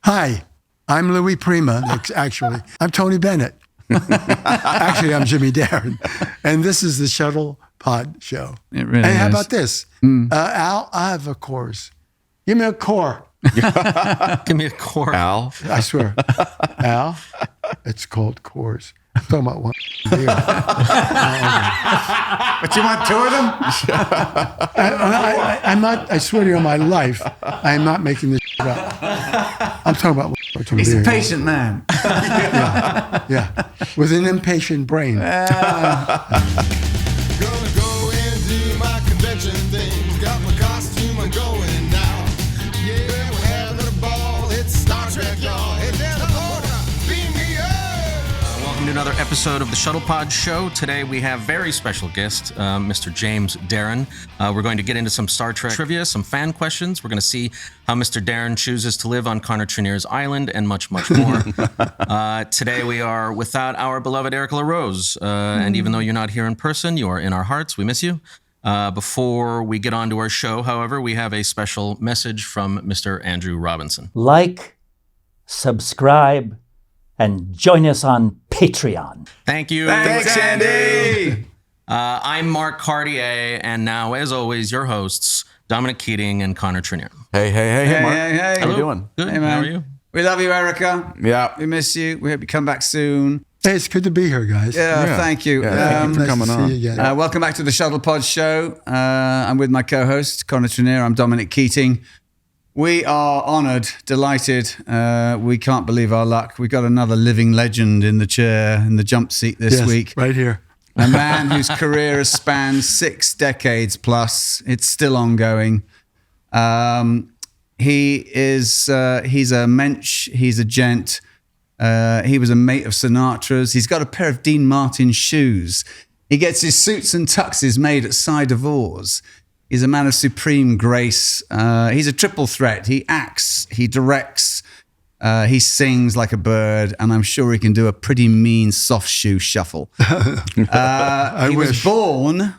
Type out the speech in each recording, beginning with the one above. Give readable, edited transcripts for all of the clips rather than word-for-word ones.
Hi, I'm Louis Prima, actually. I'm Tony Bennett. Actually, I'm Jimmy Darren. And this is the Shuttlepod show. It really and is. How about this? Al, I have a chorus. Give me a core. Give me a core. Al? I swear. Al, it's called chorus. I'm talking about one beer. But you want two of them? I'm not, I swear to you on my life, I'm not making this shit up. I'm talking about one He's beer. a patient man. Yeah, with an impatient brain. Gonna go and do my convention thing. Got my costume, I'm going now. Yeah, we're having a ball. It's Star Trek, y'all. Hey, there's a border. Beam me up. Welcome to another episode of the Shuttlepod Show. Today we have very special guest, Mr. James Darren. We're going to get into some Star Trek trivia, some fan questions. We're going to see how Mr. Darren chooses to live on Connor Trinneer's island, and much, much more. Today we are without our beloved Erica LaRose. And even though you're not here in person, you are in our hearts. We miss you. Before we get on to our show, however, we have a special message from Mr. Andrew Robinson. Like, subscribe, and join us on Patreon. Thank you. Thanks, Andy. I'm Mark Cartier, and now, as always, your hosts, Dominic Keating and Connor Trinneer. Hey, Mark. Hey. How you doing? Good. Hey, man. How are you? We love you, Erica. Yeah. We miss you. We hope you come back soon. Hey, it's good to be here, guys. Yeah. Thank you. Yeah, thank you for Nice coming to on. see you again. Welcome back to the Shuttlepod Show. I'm with my co-host, Connor Trinneer. I'm Dominic Keating. We are honoured, delighted. We can't believe our luck. We got another living legend in the chair, in the jump seat this Yes, week. right here. A man whose career has spanned 6 decades plus. It's still ongoing. He's a mensch. He's a gent. He was a mate of Sinatra's. He's got a pair of Dean Martin shoes. He gets his suits and tuxes made at Side of Oars. He's a man of supreme grace. He's a triple threat. He acts, he directs, he sings like a bird, and I'm sure he can do a pretty mean soft shoe shuffle. He was born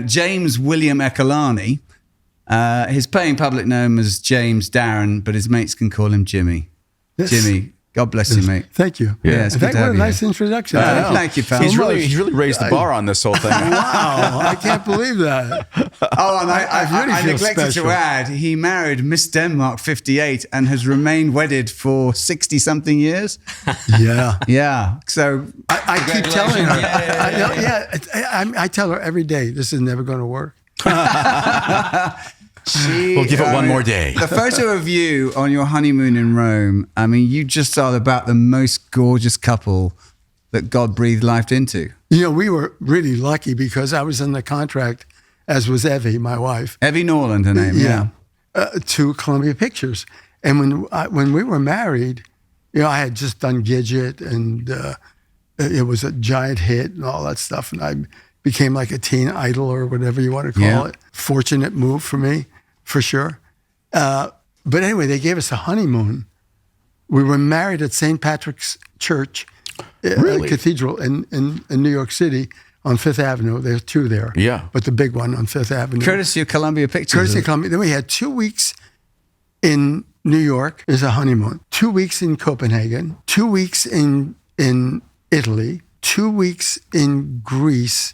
James William Ekalani. His paying public name is James Darren, but his mates can call him Jimmy. Yes. Jimmy, God bless you, mate. Thank you. Yeah, it's good to What have a you nice here. introduction. Thank you, pal. He's really raised the bar on this whole thing. Wow, I can't believe that. Oh, and I really I feel neglected special. to add, he married Miss Denmark 58 and has remained wedded for 60-something years. Yeah. Yeah. So I keep telling her. I tell her every day, this is never going to work. We'll give it one more day. The photo of you on your honeymoon in Rome, I mean, you just are about the most gorgeous couple that God breathed life into. You know, we were really lucky because I was in the contract, as was Evie, my wife. Evie Norland, her name. Yeah. To Columbia Pictures. And when we were married, you know, I had just done Gidget, and it was a giant hit and all that stuff. And I became like a teen idol or whatever you want to call it. Fortunate move for me, for sure. But anyway, they gave us a honeymoon. We were married at St. Patrick's Church, Cathedral in New York City on Fifth Avenue. There's 2 there. Yeah. But the big one on Fifth Avenue. Courtesy of Columbia Pictures. Courtesy of Columbia. Then we had 2 weeks in New York as a honeymoon, 2 weeks in Copenhagen, 2 weeks in Italy, 2 weeks in Greece,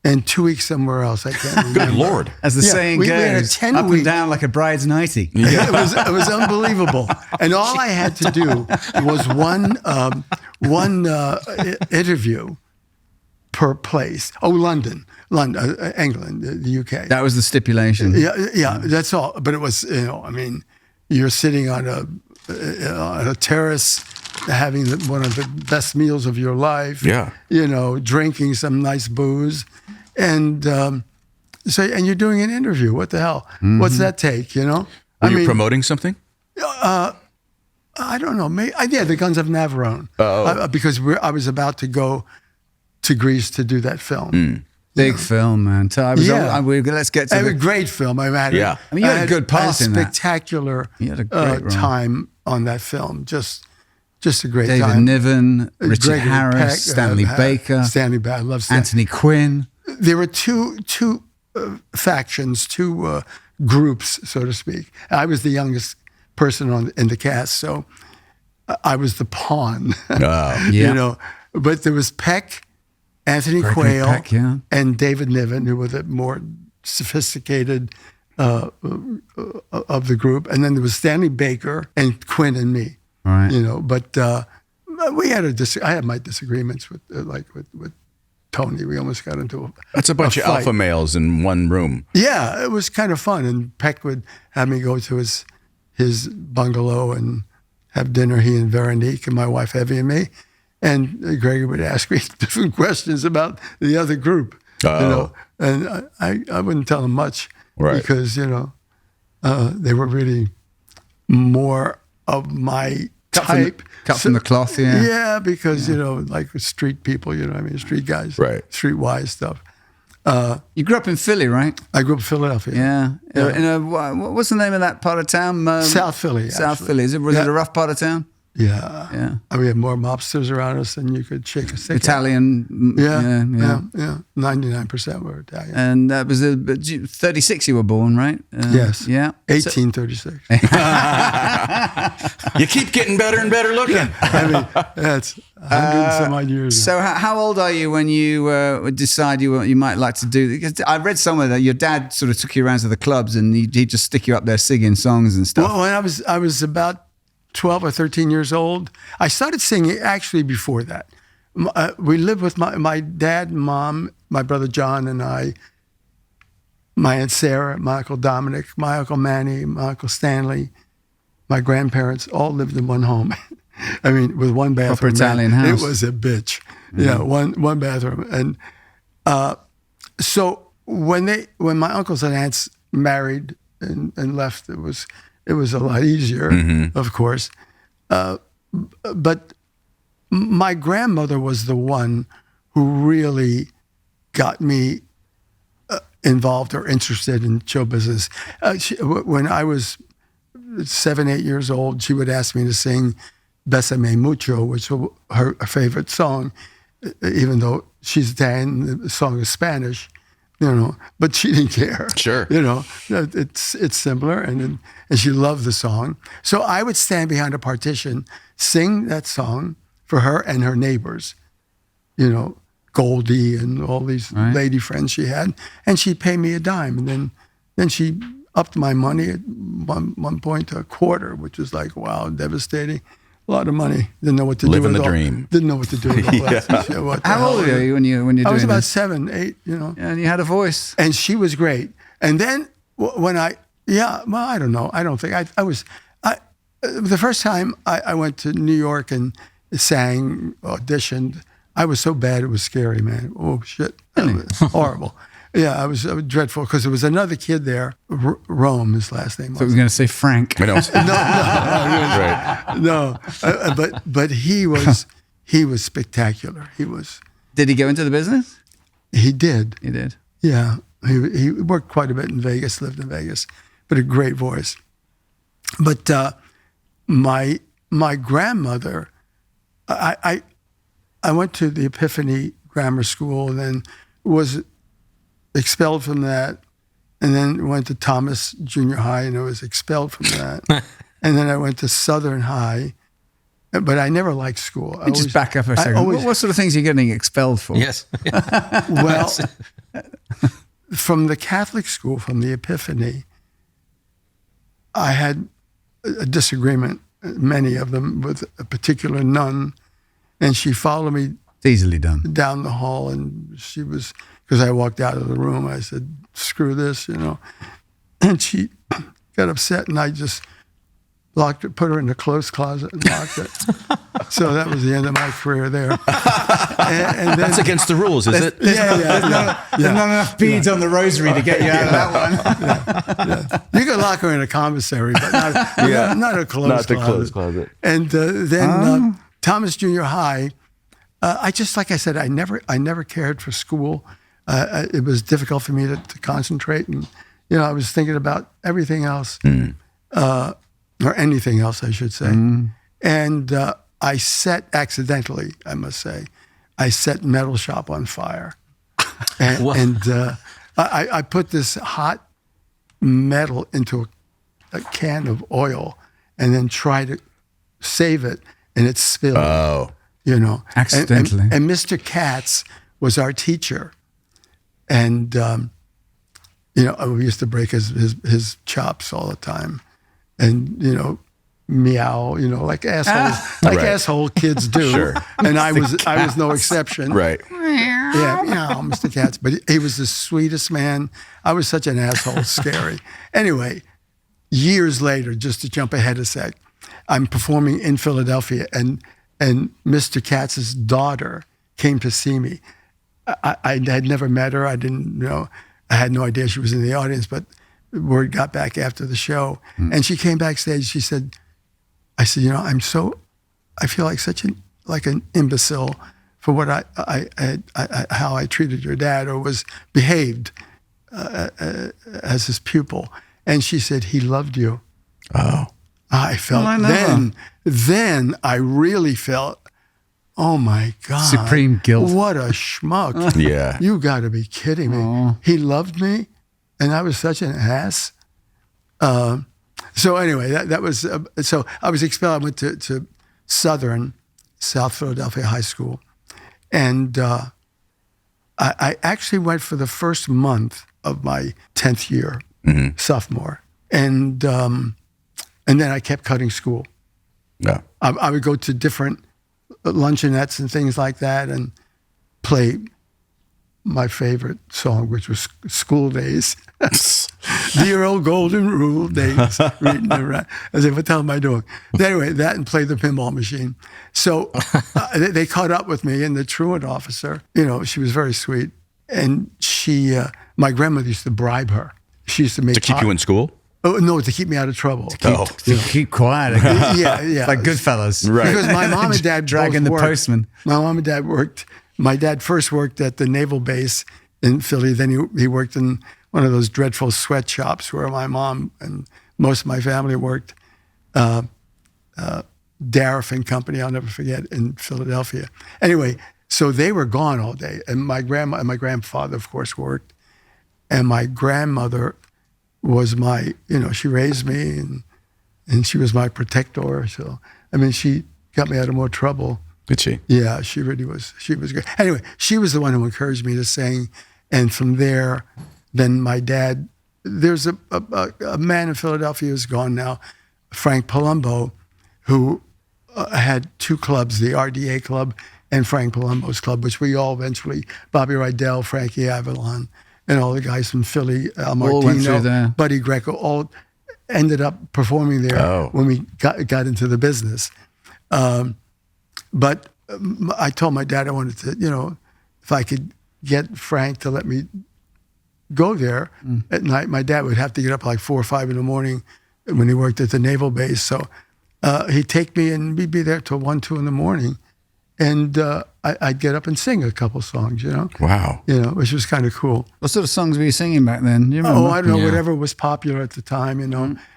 and 2 weeks somewhere else. I can't remember. Good Lord. As the saying we had a goes, 10 up week and down like a bride's nightie. It was unbelievable, and all I had to do was one interview per place. Oh, London, England, the UK. That was the stipulation. Yeah, that's all. But it was, you know, I mean, you're sitting on a terrace, having one of the best meals of your life. Yeah. You know, drinking some nice booze, and and you're doing an interview. What the hell? What's that take? You know? Were you promoting something? I don't know. Maybe, the Guns of Navarone. Because I was about to go to Greece to do that film. Big film, man. So let's get to a great film. I had Yeah. I mean, you had a good part in that. Spectacular You had a great role. time on that film. Just a great David time. Niven, Richard Gregory Harris, Peck, Stanley Baker, Stanley Baker. I love Stanley. Anthony Quinn. There were two factions, two groups, so to speak. I was the youngest person in the cast. So I was the pawn, Yeah. you know. But there was Peck, Anthony Gregory Quayle, Peck, yeah. and David Niven, who were the more sophisticated of the group. And then there was Stanley Baker and Quinn and me, Right. you know. But we had I had my disagreements with Tony. We almost got into a That's a bunch of fight. alpha males in one room. Yeah, it was kind of fun. And Peck would have me go to his bungalow and have dinner, he and Veronique and my wife Evie and me. And Gregory would ask me different questions about the other group, you know. And I wouldn't tell him much because, you know, they were really more of my type. Cut from the cloth, yeah. Yeah, because, you know, like street people, you know what I mean? Street guys. Right. Streetwise stuff. You grew up in Philly, right? I grew up in Philadelphia. Yeah. What's the name of that part of town? South Philly. South actually. Philly. Was it a rough part of town? Yeah. Yeah. We had more mobsters around us than you could shake a stick at. Italian. Yeah. 99% were Italian. And that was 36 you were born, right? Yes. Yeah. 1836. You keep getting better and better looking. I mean, that's 100 and some odd years ago. So how old are you when you decide you might like to do? Because I read somewhere that your dad sort of took you around to the clubs and he'd just stick you up there singing songs and stuff. Well, when I was about 12 or 13 years old, I started singing actually before that. We lived with my dad, mom, my brother John, and I, my Aunt Sarah, my Uncle Dominic, my Uncle Manny, my Uncle Stanley, my grandparents all lived in one home. I mean, with one bathroom. Proper Italian house. It was a bitch. Mm-hmm. Yeah, one bathroom. And so when my uncles and aunts married and left, it was a lot easier, of course. But my grandmother was the one who really got me involved or interested in show business. When I was 7, 8 years old, she would ask me to sing Bésame Mucho, which was her favorite song, even though she's Italian, the song is Spanish. You know, but she didn't care. Sure. You know, it's simpler, and she loved the song. So I would stand behind a partition, sing that song for her and her neighbors. You know, Goldie and all these lady friends she had, and she'd pay me a dime, and then she upped my money at one point to a quarter, which was like, wow, devastating. A lot of money. Didn't know what to do with Living the all, dream. Didn't know what to do with all that. Yeah, what the How hell old were you when you're doing I was about this? 7, 8, you know. And you had a voice. And she was great. And then when I don't know. I don't think the first time I went to New York and sang, auditioned, I was so bad it was scary, man. Oh, shit. It was horrible. Yeah, I was dreadful because there was another kid there, Rome, his last name was. So I was going to say Frank. I know. No, but he was spectacular. Did he go into the business? He did. He did. Yeah, he worked quite a bit in Vegas, lived in Vegas, but a great voice. But my grandmother, I went to the Epiphany Grammar School and then was expelled from that, and then went to Thomas Junior High and I was expelled from that. And then I went to Southern High, but I never liked school. Let me just back up a second. What sort of things are you getting expelled for? Yes. Well, from the Catholic school, from the Epiphany, I had a disagreement, many of them, with a particular nun, and she followed me It's easily done. down the hall, and she was, because I walked out of the room, I said, screw this, you know. And she got upset, and I just locked it, put her in the clothes closet and locked it. So that was the end of my career there. And then, That's against the rules, is it? yeah. There's not enough beads on the rosary to get you out of that one. You could lock her in a commissary, but not a clothes Not the closet. clothes closet. And then Thomas Junior High, I just, like I said, I never cared for school. It was difficult for me to concentrate, and I was thinking about everything else, or anything else, I should say. And I accidentally, I must say, I set Metal Shop on fire, and I put this hot metal into a can of oil, and then try to save it, and it spilled. Oh. Accidentally. And Mr. Katz was our teacher, and we used to break his chops all the time, and meow, like assholes, asshole kids do. Sure. And I was no exception. Right. Yeah, Mr. Katz. But he was the sweetest man. I was such an asshole, scary. Anyway, years later, just to jump ahead a sec, I'm performing in Philadelphia, and Mr. Katz's daughter came to see me. I had never met her. I didn't know. I had no idea she was in the audience, but word got back after the show. And she came backstage. She said, I said, I feel like an imbecile for what how I treated your dad or was behaved as his pupil. And she said, he loved you. Oh. I felt then I really felt, oh my God. Supreme guilt. What a schmuck. Yeah. You got to be kidding me. Aww. He loved me and I was such an ass. So anyway, that was, so I was expelled. I went to South Philadelphia High School. And I actually went for the first month of my 10th year, sophomore. And then I kept cutting school. Yeah. I would go to different luncheonettes and things like that and play my favorite song, which was School Days. Dear old golden rule days. Reading around. I said, what the hell am I doing? Anyway, that and play the pinball machine. So they caught up with me, and the truant officer, she was very sweet. And my grandmother used to bribe her. She used to make To keep you in school? Oh, no, to keep me out of trouble. Keep quiet. Yeah. Like Goodfellas. Right. Because my mom and dad Dragging both the worked. postman. My mom and dad worked. My dad first worked at the naval base in Philly. Then he worked in one of those dreadful sweatshops where my mom and most of my family worked. Darren and Company, I'll never forget, in Philadelphia. Anyway, so they were gone all day. And my grandma and my grandfather, of course, worked. And my grandmother was she raised me and she was my protector. So, she got me out of more trouble. Did she? Yeah, she really was. She was good. Anyway, she was the one who encouraged me to sing. And from there, then my dad, there's a man in Philadelphia who's gone now, Frank Palumbo, who had two clubs, the RDA Club and Frank Palumbo's Club, which we all eventually, Bobby Rydell, Frankie Avalon, and all the guys from Philly, Al All went through Martino, there. Buddy Greco, all ended up performing there when we got into the business. But I told my dad I wanted to, if I could get Frank to let me go there at night. My dad would have to get up like 4 or 5 in the morning when he worked at the naval base. So he'd take me and we'd be there till 1, 2 in the morning. And I'd get up and sing a couple songs, Wow. Which was kind of cool. What sort of songs were you singing back then? Do you remember? Oh, I don't know, whatever was popular at the time,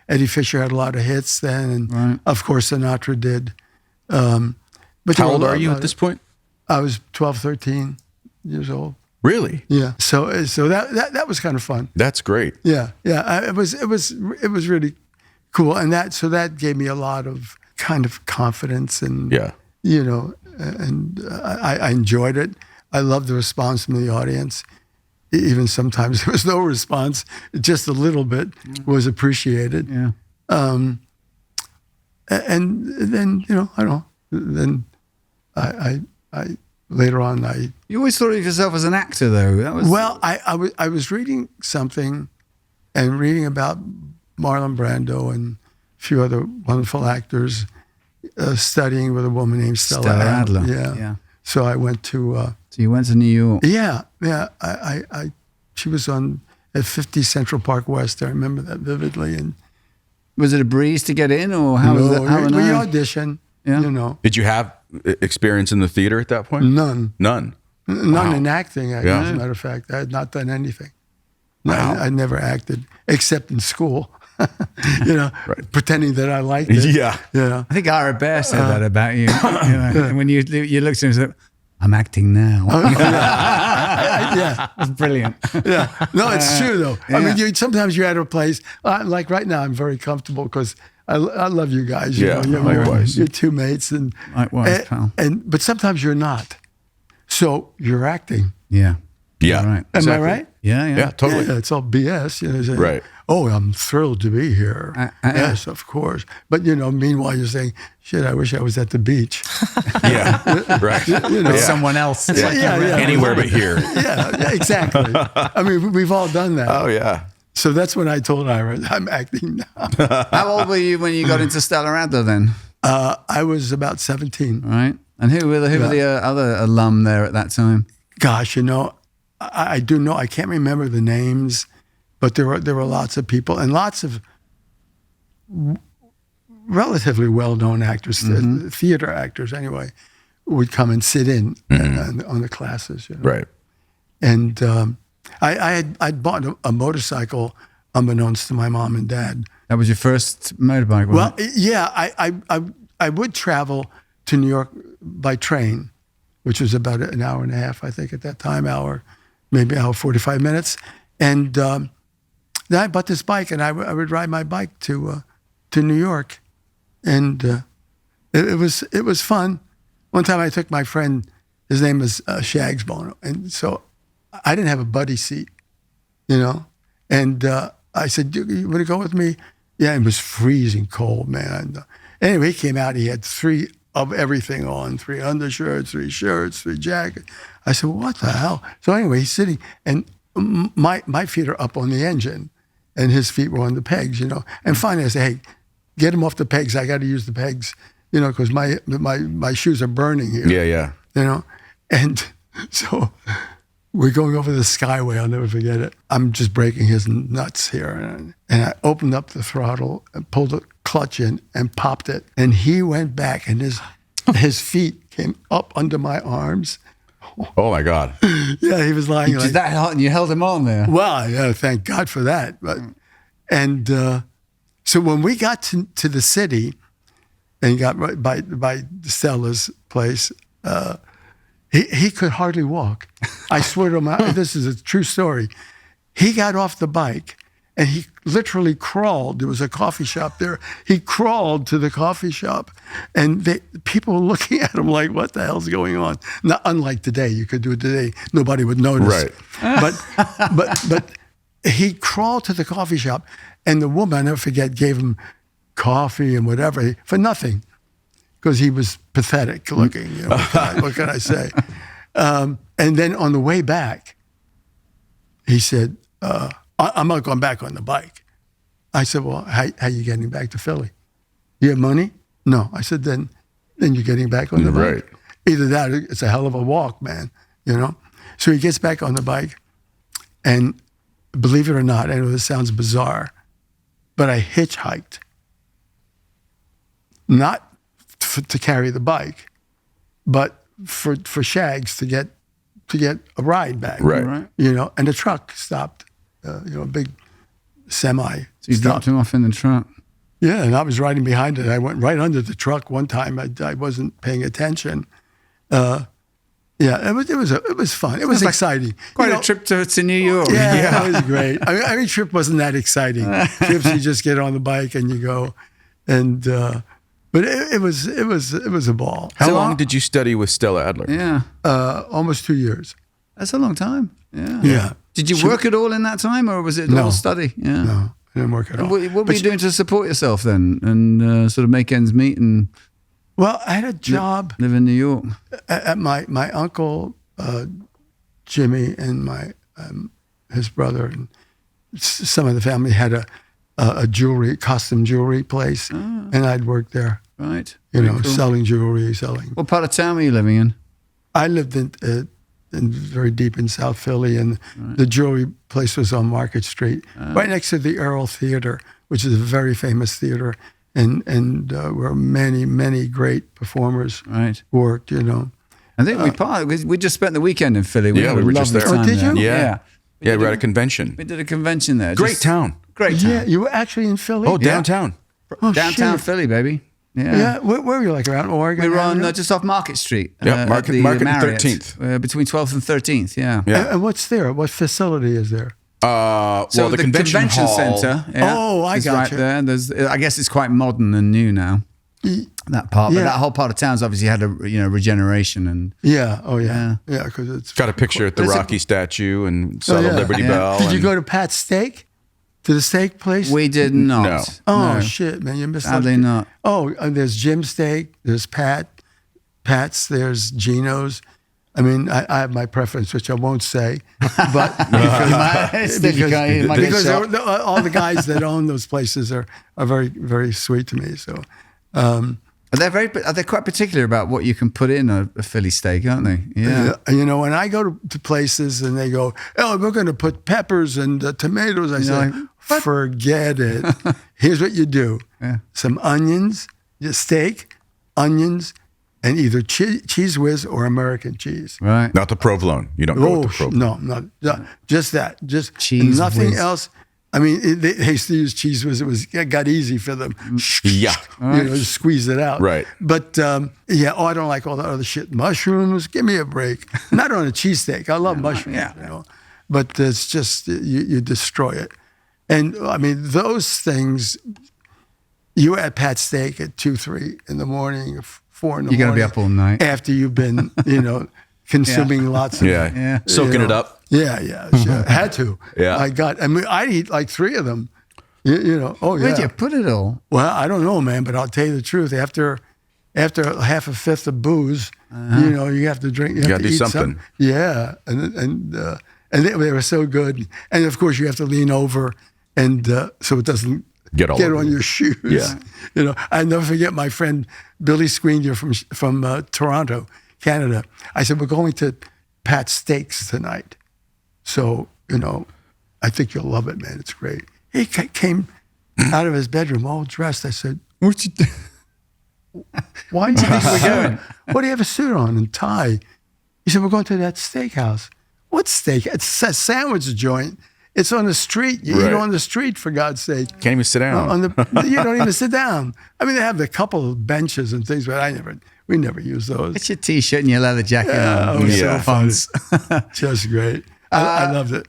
Eddie Fisher had a lot of hits then, and of course Sinatra did. But How old are you at this point? I was 12, 13 years old. Really? Yeah. So that was kind of fun. That's great. Yeah. It was really cool, and that gave me a lot of kind of confidence, and and I enjoyed it. I loved the response from the audience. Even sometimes there was no response, just a little bit was appreciated. Yeah. And then I don't know. Then I later on You always thought of yourself as an actor, though. That was I was reading something, and reading about Marlon Brando and a few other wonderful actors, studying with a woman named Stella Adler. Yeah. So I went to. So you went to New York. Yeah. She was on at 50 Central Park West. I remember that vividly. And Was it a breeze to get in, or how was that? We auditioned. Yeah. Did you have experience in the theater at that point? None Wow. in acting. As a matter of fact, I had not done anything. Wow. I never acted except in school. Pretending that I liked it. Yeah. I think Ira Bear said that about you. And when you looked at him and said, "I'm acting now." Yeah. That's brilliant. Yeah. No, it's true though. I mean, sometimes you're at a place, like right now, I'm very comfortable because I love you guys. Yeah, likewise. You're two mates, and Likewise, pal. But sometimes you're not. So you're acting. Yeah. Yeah. Right. Am I right? Yeah. Yeah, totally. Yeah, it's all BS. Saying, Right. Oh, I'm thrilled to be here. Yes, of course. But meanwhile, you're saying, "Shit, I wish I was at the beach." Yeah. Right. With someone else. It's like Anywhere but here. Yeah, exactly. I mean, we've all done that. Oh, yeah. So that's when I told Ira, I'm acting now. How old were you when you got into Stella Adler then? I was about 17. Right. And who were the other alum there at that time? Gosh, I do know. I can't remember the names, but there were lots of people and lots of relatively well-known actors, theater actors anyway, would come and sit in on the classes. Right. And I'd bought a motorcycle unbeknownst to my mom and dad. That was your first motorbike, wasn't it? Yeah, I would travel to New York by train, which was about an hour and a half, I think, at that time, maybe hour 45 minutes. And then I bought this bike, and I would ride my bike to New York, and it was fun. One time I took my friend, his name was Shags Bono, and so I didn't have a buddy seat, and I said, "You want to go with me?" Yeah, it was freezing cold, man. Anyway, he came out. He had 3 of everything on, 3 undershirts, 3 shirts, 3 jackets. I said, "What the hell?" So anyway, he's sitting, and my feet are up on the engine, and his feet were on the pegs, And finally, I said, "Hey, get him off the pegs. I got to use the pegs, because my shoes are burning here." Yeah. And so we're going over the Skyway. I'll never forget it. I'm just breaking his nuts here. And I opened up the throttle and pulled the clutch in and popped it. And he went back, and his feet came up under my arms. Oh, my God. Yeah, he was lying like that hot, and you held him on there. Well, yeah, thank God for that. And so when we got to the city and got right by Stella's place, he could hardly walk. I swear to my, this is a true story. He got off the bike and he literally crawled. There was a coffee shop there. He crawled to the coffee shop, and people were looking at him like, "What the hell's going on?" Not unlike today. You could do it today, nobody would notice. Right. But he crawled to the coffee shop, and the woman, I'll never forget, gave him coffee and whatever for nothing, because he was pathetic looking. What can I say? And then on the way back, he said, "I'm not going back on the bike." I said, "Well, how are you getting back to Philly? You have money?" "No." I said, then you're getting back on the bike. Right. Either that or it's a hell of a walk, man, So he gets back on the bike, and believe it or not, I know this sounds bizarre, but I hitchhiked. Not to carry the bike, but for Shags to get a ride back. Right. And the truck stopped. A big semi. So you dropped him off in the truck. Yeah, and I was riding behind it. I went right under the truck one time. I wasn't paying attention. It was fun. It was exciting. Quite a trip to New York. Yeah, it was great. I mean, trip wasn't that exciting. Trips, you just get on the bike and you go, and but it was a ball. How long did you study with Stella Adler? Yeah. Almost 2 years. That's a long time. Yeah. Yeah. Did you work at all in that time, or was it all study? Yeah. No, I didn't work at all. What were you doing to support yourself then, and sort of make ends meet and? Well, I had a job. Live in New York. At my uncle Jimmy and his brother and some of the family had a costume jewelry place, and I'd work there. Right. Cool. Selling jewelry, What part of town were you living in? I lived in very deep in South Philly, and the jewelry place was on Market Street, right next to the Earl Theater, which is a very famous theater, and where many great performers worked. I think we just spent the weekend in Philly. We were just there. Oh, did you? Yeah. We were at a convention. We did a convention there. Great town. Yeah, you were actually in Philly? Oh, downtown. Downtown shit. Philly, baby. Yeah. Yeah, where were you, like around Oregon? We were on Avenue? just off Market Street. Yeah, Market and Marriott, 13th. between 12th and 13th, yeah. Yeah. And what's there? What facility is there? So the convention hall. center. Yeah, Oh, I is got right you. there. I guess it's quite modern and new now. That part, but Yeah. that whole part of town's obviously had a regeneration and Yeah. Oh, yeah. Yeah, because it's Got a picture at the Rocky statue and saw the yeah. Liberty Yeah. Bell. Did you and- go to Pat's Steak? To the steak place? we did not. No. Oh No. shit, man! You missed. Sadly out. not. Oh, there's Jim's Steak. There's Pat's. There's Gino's. I mean, I have my preference, which I won't say, but because all the guys that own those places are very, very sweet to me. So, Are they quite particular about what you can put in a Philly steak, aren't they? Yeah. you know, when I go to places and they go, "Oh, we're going to put peppers and tomatoes," I say, like, "Forget it. Here's what you do: some onions, just steak, onions, and either cheese whiz or American cheese." Right. Not the provolone. You don't go with the provolone. no, just that, just Cheese nothing whiz. else. I mean, they used to use cheese whiz. It got easy for them. Yeah. You know, just squeeze it out. Right. But I don't like all the other shit. Mushrooms, give me a break. Not on a cheesesteak. I love mushrooms. yeah. You know, but it's just you destroy it. And I mean, those things. You're at Pat's Steak at 2, 3 in the morning, 4 in the morning. You're gonna be up all night. After you've been, consuming lots of Yeah. Soaking it up. Yeah, sure. Had to. Yeah. I'd eat like 3 of them. Oh yeah. Where'd you put it all? Well, I don't know, man, but I'll tell you the truth. After half a fifth of booze, you have to drink. You have gotta to do eat something. Yeah, and they were so good. And of course, you have to lean over, and so it doesn't Get all over on you. your shoes. Yeah. I never forget my friend Billy Squeenier from Toronto, Canada. I said, we're going to Pat's Steaks tonight. So, I think you'll love it, man. It's great. He came out of his bedroom all dressed. I said, What you do? why do you think we're going? What do you have a suit on and tie? He said, we're going to that steakhouse. What steak? It's a sandwich joint. It's on the street. You eat Right. on the street, for God's sake. Can't even sit down. You don't even sit down. I mean, they have a couple of benches and things, but we never use those. Get your t-shirt and your leather jacket on. Oh, Yeah. so funny. Just great. I loved it.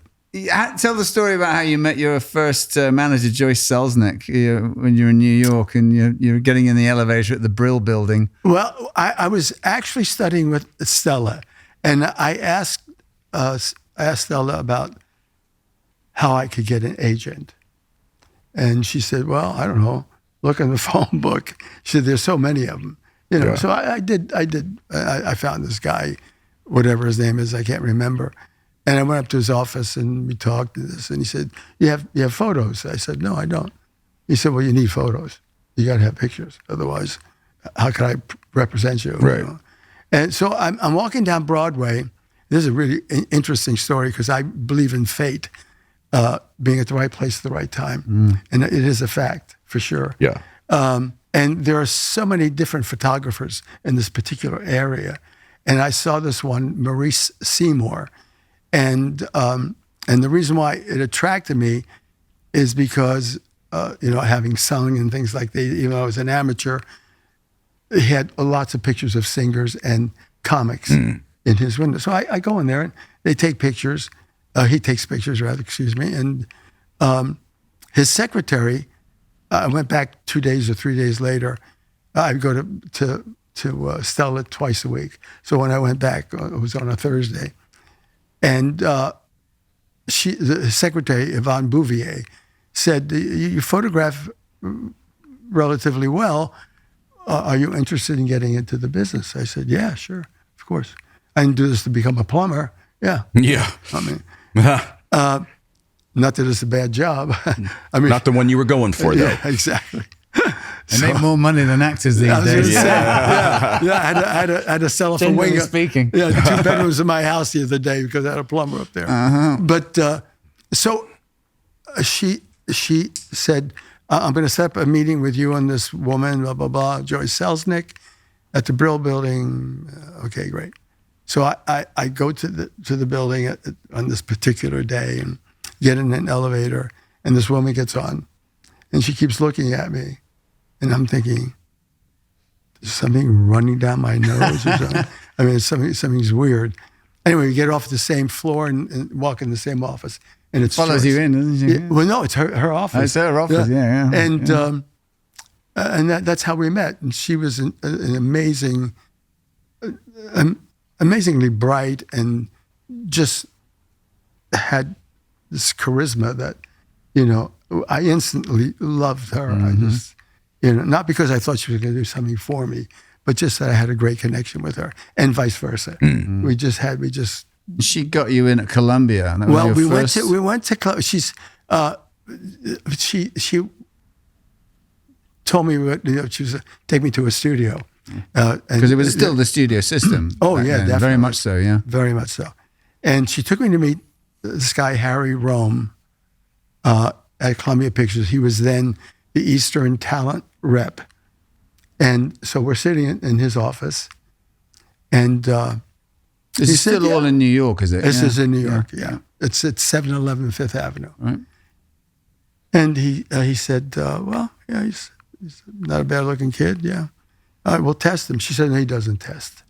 Tell the story about how you met your first manager, Joyce Selznick, when you were in New York and you're getting in the elevator at the Brill Building. Well, I was actually studying with Stella, and I asked Stella about how I could get an agent. And she said, well, I don't know. Look in the phone book. She said, there's so many of them. Yeah. So I did. I found this guy, whatever his name is, I can't remember. And I went up to his office and we talked and this. And he said, you have photos? I said, no, I don't. He said, well, you need photos. You got to have pictures. Otherwise, how can I represent you? Right. And so I'm walking down Broadway. This is a really interesting story because I believe in fate, being at the right place at the right time. And it is a fact, for sure. Yeah. And there are so many different photographers in this particular area. And I saw this one, Maurice Seymour. And the reason why it attracted me is because, having sung and things like that, even though I was an amateur, he had lots of pictures of singers and comics in his window. So I go in there and they take pictures. He takes pictures, rather, excuse me. And his secretary, I went back 2 days or 3 days later. I'd go to Stella twice a week. So when I went back, it was on a Thursday. And the secretary, Yvonne Bouvier, said, you photograph relatively well. Are you interested in getting into the business? I said, yeah, sure, of course. I didn't do this to become a plumber. Yeah. Yeah. I mean, not that it's a bad job. I mean, Not the one you were going for, though. yeah, exactly. They make more money than actors these I was days. gonna say, I had to sell off a Generally wing. speaking. Yeah, 2 bedrooms in my house the other day because I had a plumber up there. But so she said, I'm going to set up a meeting with you and this woman, blah, blah, blah, Joyce Selznick at the Brill Building. Okay, great. So I go to the building on this particular day and get in an elevator, and this woman gets on, and she keeps looking at me. And I'm thinking, is something running down my nose or something? I mean, something's weird. Anyway, we get off the same floor and walk in the same office. and it's Follows Joyce. you in, doesn't she? Yeah, well, no, it's her office. Oh, it's her office, yeah. And that's how we met. And she was an amazing, amazingly bright, and just had this charisma that, I instantly loved her. I just, not because I thought she was going to do something for me, but just that I had a great connection with her, and vice versa. We just. She got you in at Columbia. That was Well, your first... we went to. She's she told me she was take me to a studio because it was still the studio system. Oh back yeah, then. definitely. Very much so. Yeah, very much so. And she took me to meet this guy Harry Rome at Columbia Pictures. He was then the Eastern talent rep, and so we're sitting in his office, and this is still all in New York, is it? This is in New York. Yeah. It's at 711 Fifth Avenue. Right. And he said, well, yeah, he's not a bad looking kid. Yeah. All right, we'll test him. She said, no, he doesn't test.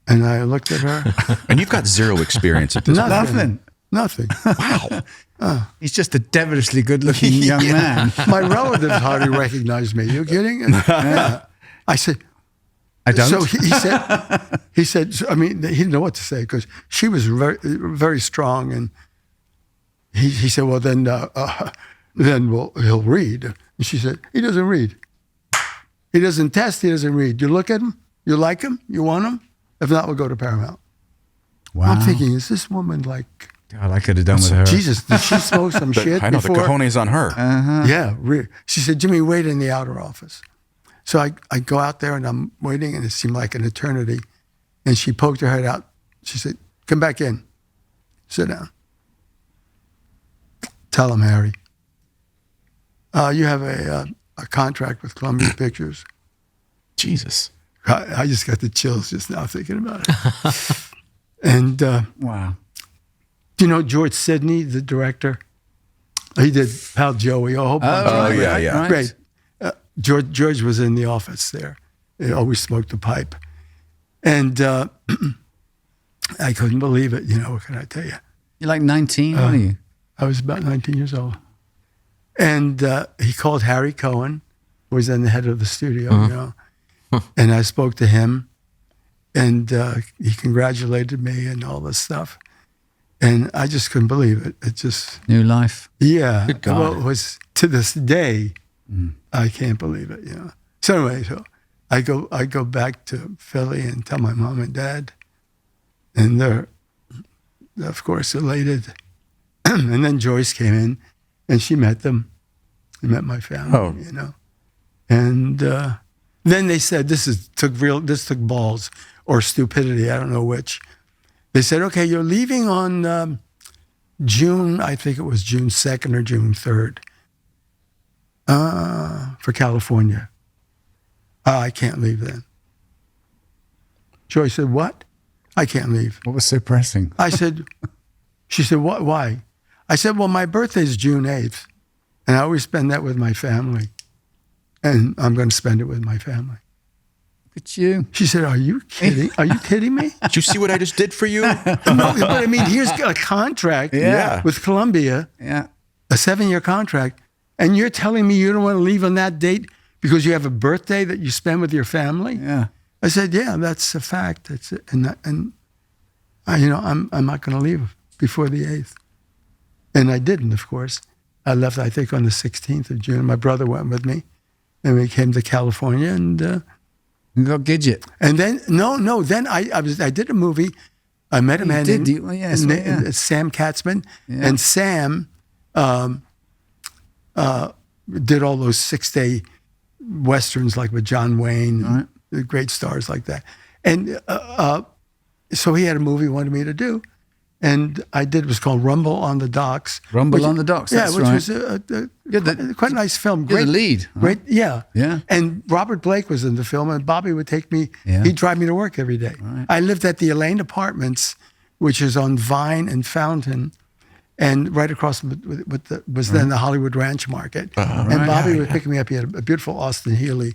And I looked at her. And you've got zero experience at this point. Nothing. Wow. He's just a devilishly good-looking young man. My relatives hardly recognized me. You kidding? And, yeah. I said, I don't. So he said, I mean, he didn't know what to say because she was very, very strong. And he said, well, then he'll read. And she said, he doesn't read. He doesn't test. He doesn't read. You look at him. You like him. You want him. If not, we'll go to Paramount. Wow. I'm thinking, is this woman like... God, I could have done with her. Jesus, did she smoke some shit I know, before? the cojones on her. Yeah. She said, Jimmy, wait in the outer office. So I go out there and I'm waiting, and it seemed like an eternity. And she poked her head out. She said, come back in. Sit down. Tell him, Harry. You have a contract with Columbia Pictures. Jesus. I just got the chills just now thinking about it. And Wow. do you know George Sidney, the director? He did Pal Joey. A whole bunch Oh, of yeah, yeah. Right. Great. George was in the office there. He always smoked a pipe. And I couldn't believe it. What can I tell you? You're like 19, aren't you? I was about 19 years old. And he called Harry Cohen, who was then the head of the studio, And I spoke to him, and he congratulated me and all this stuff. And I just couldn't believe it. It just... New life. Yeah. Good God. Well, it was, to this day, I can't believe it, So anyway, I go back to Philly and tell my mom and dad, and they're, of course, elated. And then Joyce came in, and she met them. She met my family, And then they said, this took balls or stupidity, I don't know which. They said, okay, you're leaving on June, I think it was June 2nd or June 3rd for California. I can't leave then. Joyce said, what? I can't leave. What was so pressing? I said, she said, what? Why? I said, well, my birthday's June 8th, and I always spend that with my family, and I'm going to spend it with my family. Look at you. She said, are you kidding? Are you kidding me? Did you see what I just did for you? No, but I mean, here's a contract Yeah. with Columbia, Yeah. a 7-year contract, and you're telling me you don't want to leave on that date because you have a birthday that you spend with your family? Yeah. I said, yeah, that's a fact. That's it. And I'm not going to leave before the 8th. And I didn't, of course. I left, I think, on the 16th of June. My brother went with me, and we came to California, and You got Gidget. then then I did a movie. I met a man did, named well, yeah, so, yeah. Sam Katzman, Yeah. and Sam did all those 6-day westerns like with John Wayne, and the great stars like that. And so he had a movie he wanted me to do, and I did. It was called Rumble on the Docks. Rumble on the Docks, that's which right. was quite a nice film. You're the lead, huh? Great, yeah. Yeah. And Robert Blake was in the film, and Bobby would take me. Yeah. He'd drive me to work every day. Right. I lived at the Elaine Apartments, which is on Vine and Fountain, and right across was then the Hollywood Ranch Market. And Bobby would pick me up. He had a beautiful Austin Healey,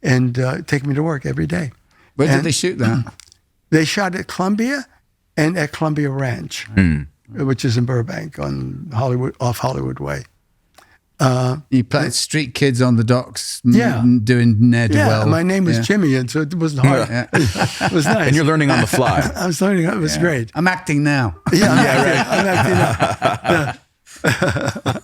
and take me to work every day. Where did And they shoot that? They shot at Columbia and at Columbia Ranch. which is in Burbank on off Hollywood Way. You played street kids on the docks, Yeah. doing Ned Yeah, well. my name was Jimmy, and so it wasn't hard. Yeah. It was nice. And you're learning on the fly. I was learning. It was great. I'm acting now. Yeah, I'm acting up.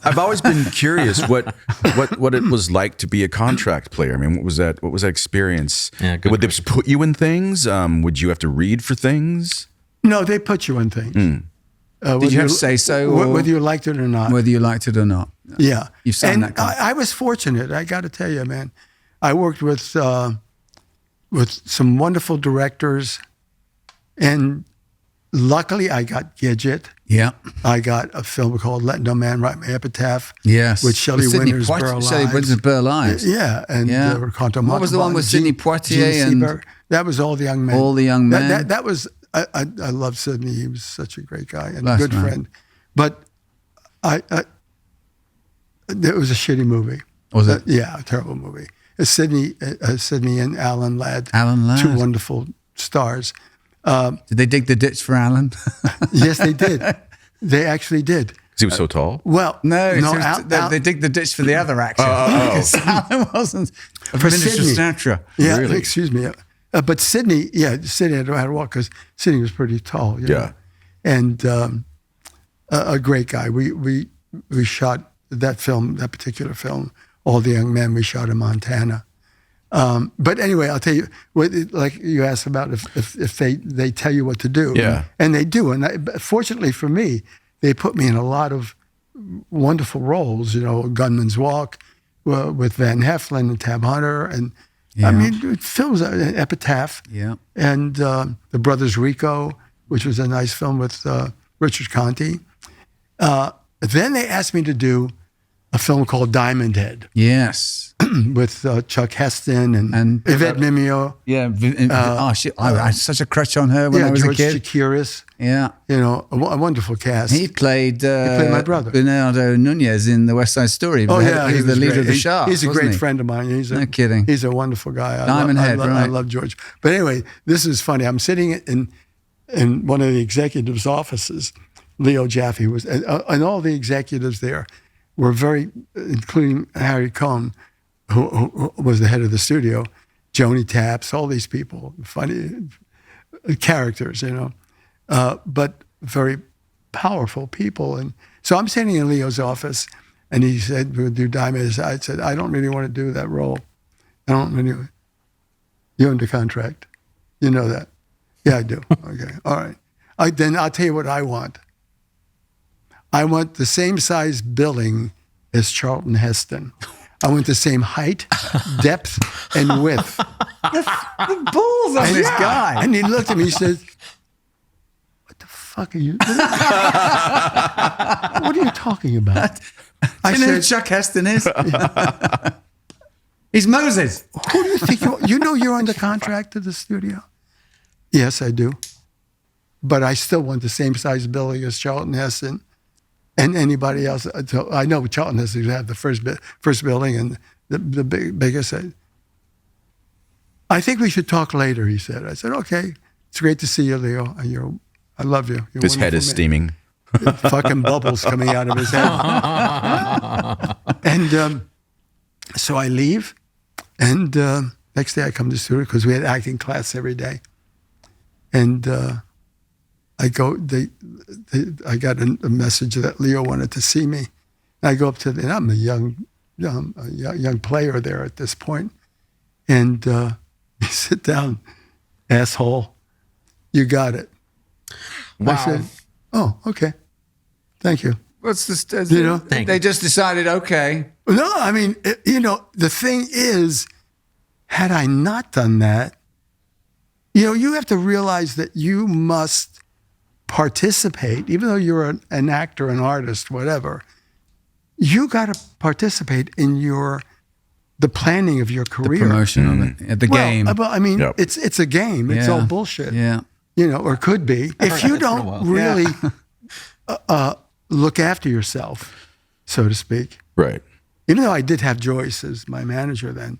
I've always been curious what it was like to be a contract player. I mean, what was that experience? Yeah, good Would they just put you in things? Would you have to read for things? No, they put you in things. Did you have to say so? or Whether you liked it or not. Whether you liked it or not. Yeah. You've signed and that contract. I was fortunate. I got to tell you, man. I worked with some wonderful directors, and luckily I got Gidget. Yeah. I got a film called Let No Man Write My Epitaph. Yes. With Shelley Winters, Burl Shelley Ives. Winters, Burl Ives. Yeah, and Yeah. Raconto What was the one with Montalban, Sidney Poitier and- Seberg. That was All the Young Men. All the Young Men. That was I love Sidney. He was such a great guy and a Bless good man. friend. But it was a shitty movie. Was it? Yeah, a terrible movie. Sidney and Alan Ladd. Alan Ladd. Two wonderful stars. Did they dig the ditch for Alan? Yes, they did. They actually did. Because he was so tall. Well, No, Al- they dig the ditch for the other actor. Because Alan wasn't a For miniature Sidney. stature. Yeah, Really? excuse me. But Sidney had to walk because Sidney was pretty tall. You know? And a great guy. We shot that particular film, All the Young Men. We shot in Montana. But anyway, I'll tell you, like you asked about if they tell you what to do. Yeah. And they do. And fortunately for me, they put me in a lot of wonderful roles, Gunman's Walk with Van Heflin and Tab Hunter. And Yeah. I mean, films, Epitaph. Yeah. And The Brothers Rico, which was a nice film with Richard Conte. Then they asked me to do a film called Diamond Head Yes. with Chuck Heston and Yvette Mimeo. Yeah. I had such a crush on her when I was George a kid. Chakiris. Yeah. A wonderful cast. He played my brother. Bernardo Nunez in The West Side Story. He was the was leader great. of the Sharks. He's a wasn't great he? friend of mine. No kidding. He's a wonderful guy. Diamond Head, I right. love George. But anyway, this is funny. I'm sitting in one of the executives' offices. Leo Jaffe was, and all the executives there were including Harry Cohn, who was the head of the studio, Joni Taps, all these people, funny characters, but very powerful people. And so I'm sitting in Leo's office, and he said, we'll do Diamond. I said, I don't really want to do that role. You're under contract. You know that. Yeah, I do. Okay, all right. Then I'll tell you what I want. I want the same size billing as Charlton Heston. I want the same height, depth, and width. The balls on this guy. And he looked at me, he said, what the fuck are you doing? What are you talking about? I Do you know who said, Chuck Heston is? He's Moses. who do you think you know you're under contract to the studio? Yes, I do. But I still want the same size billing as Charlton Heston and anybody else. So I know Charlton Heston have the first billing and the biggest. I think we should talk later, he said. I said, okay. It's great to see you, Leo. I love you. You're His head is wonderful man. steaming. Fucking bubbles coming out of his head. And so I leave, and next day I come to the studio because we had acting class every day. And I go. I got a message that Leo wanted to see me. And I go up to and I'm a young player there at this point, and you sit down, asshole. You got it. Wow. I said, oh, okay. Thank you. What's this? Thank They you. just decided, okay. No, I mean, the thing is, had I not done that, you have to realize that you must participate, even though you're an actor, an artist, whatever. You got to participate in the planning of your career. Promotion of it. At the game. Well, I mean, Yep. it's a game. It's Yeah. all bullshit. Yeah. Or could be. If you that for a don't while. really look after yourself, so to speak. Right. Even though I did have Joyce as my manager then.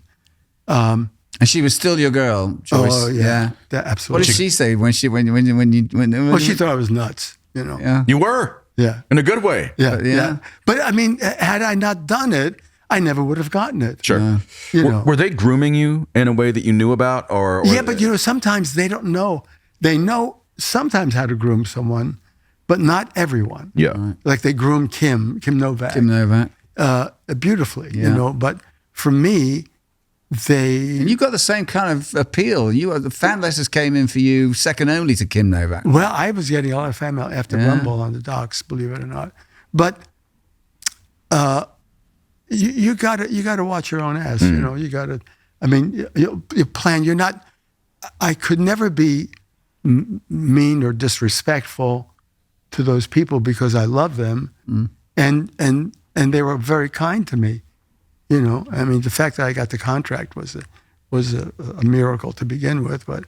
And she was still your girl, Joyce. Oh yeah, that, What absolutely. did she say when you? Well, she thought I was nuts. you know. Yeah. You were. Yeah. In a good way. Yeah, yeah. yeah. But I mean, had I not done it, I never would have gotten it. Sure. You know. Were they grooming you in a way that you knew about, or Yeah, but you know, sometimes they don't know. They know sometimes how to groom someone, but not everyone. Yeah. Like they groom Kim Novak. Kim Novak. Beautifully, you Yeah. know. But for me, And you got the same kind of appeal. The fan letters came in for you second only to Kim Novak. well, I was getting a lot of fan mail after Yeah. Rumble on the docks, believe it or not. But you gotta watch your own ass. You know, you gotta. I mean, you plan. You're not. I could never be mean or disrespectful to those people because I love them, and they were very kind to me. You know, I mean, the fact that I got the contract was a miracle to begin with. But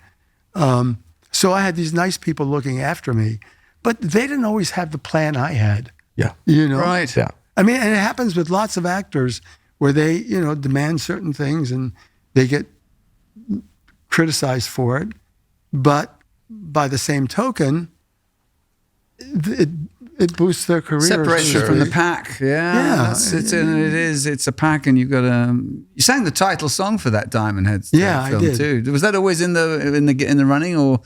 so I had these nice people looking after me, but they didn't always have the plan I had. Yeah. You know, Right. Yeah. I mean, and it happens with lots of actors where they, you know, demand certain things and they get criticized for it. But by the same token, it boosts their career. Separates you from the pack. Yeah. It's a pack, and you've got you sang the title song for that Diamond Head Yeah, I film did. too. Was that always in the running, or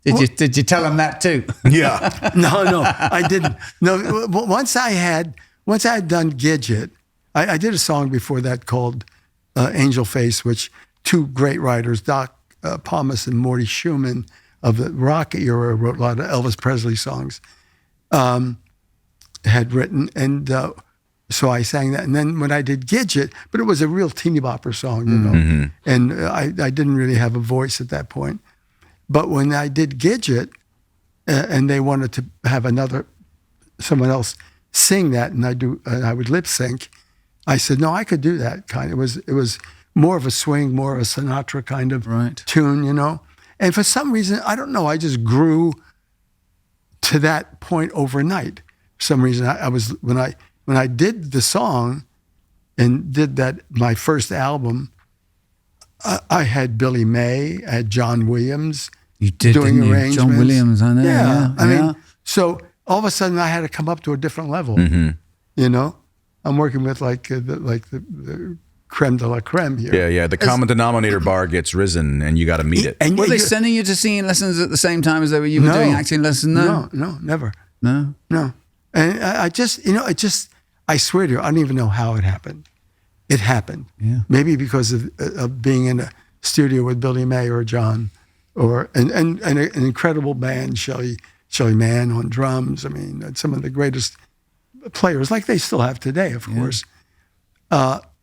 did you tell them that too? Yeah. No, I didn't. No, once I had done Gidget, I did a song before that called Angel Face, which two great writers, Doc Palmas and Morty Schumann of the rock era, wrote a lot of Elvis Presley songs, had written. And so I sang that. And then when I did Gidget, but it was a real teeny bopper song, you know, and I didn't really have a voice at that point. But when I did Gidget, and they wanted to have someone else sing that, and I would lip sync, I said, no, I could do that kind. It was more of a swing, more of a Sinatra kind of tune, you know. And for some reason, I don't know, I just grew to that point overnight. For some reason, I was when I did the song and did that my first album, I had Billy May, I had John Williams. You did, doing didn't you? arrangements. John Williams, I know. Yeah, I yeah. mean, so all of a sudden I had to come up to a different level. You know, I'm working with like the creme de la creme here. Yeah. The common denominator bar gets risen, and you got to meet it. And Were they you- sending you to singing lessons at the same time as you were doing acting lessons? No, never. No. And I just, you know, I swear to you, I don't even know how it happened. It happened. Yeah. Maybe because of being in a studio with Billy May or John, or and an incredible band, Shelly Manne on drums. I mean, some of the greatest players, like they still have today, of course.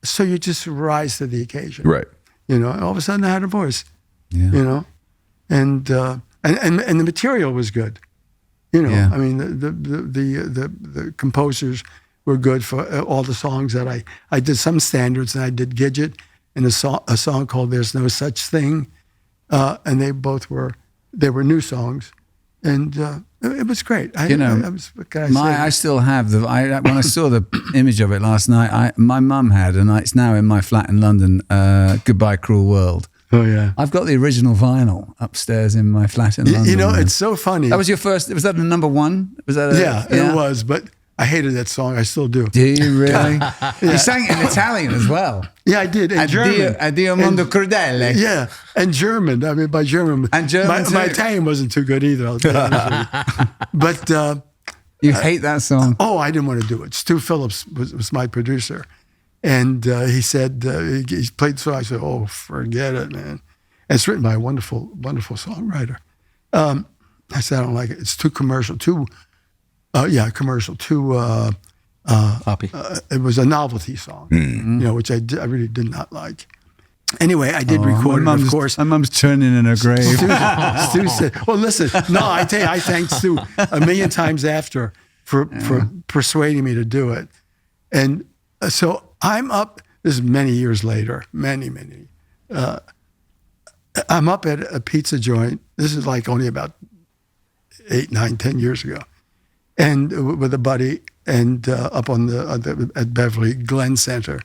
So you just rise to the occasion, Right. You know, and all of a sudden I had a voice. Yeah. You know, and the material was good. You know, Yeah. I mean, the composers were good for all the songs that I did. Some standards, and I did Gidget and a song called "There's No Such Thing," and they were new songs, and it was great. What can I say? I still have when I saw the image of it last night. My mum had, and it's now in my flat in London. Goodbye, Cruel World. Oh yeah. I've got the original vinyl upstairs in my flat in London. You know, man. it's so funny. That was your first. Was that a number one? Was that? It was, but I hated that song. I still do. Do you really? You sang it in Italian as well. Yeah, I did. And German. Addio mondo crudele. Yeah, and German. I mean, by German. And German my too. Italian wasn't too good either. I'll tell you honestly. But You hate that song. I didn't want to do it. Stu Phillips was my producer, and he said he played the song. I said, "Oh, forget it, man." And it's written by a wonderful, wonderful songwriter. I said, "I don't like it. It's too commercial. Commercial. Too." Poppy. It was a novelty song, you know, which I really did not like. Anyway, I did record it, of course. My mum's turning in her grave. Stu said, well, listen, no, I tell you, I thanked Stu a million times after for persuading me to do it. And so I'm up, this is many years later, many. I'm up at a pizza joint. This is like only about 8, 9, 10 years ago. And with a buddy, and up on at Beverly Glen Center.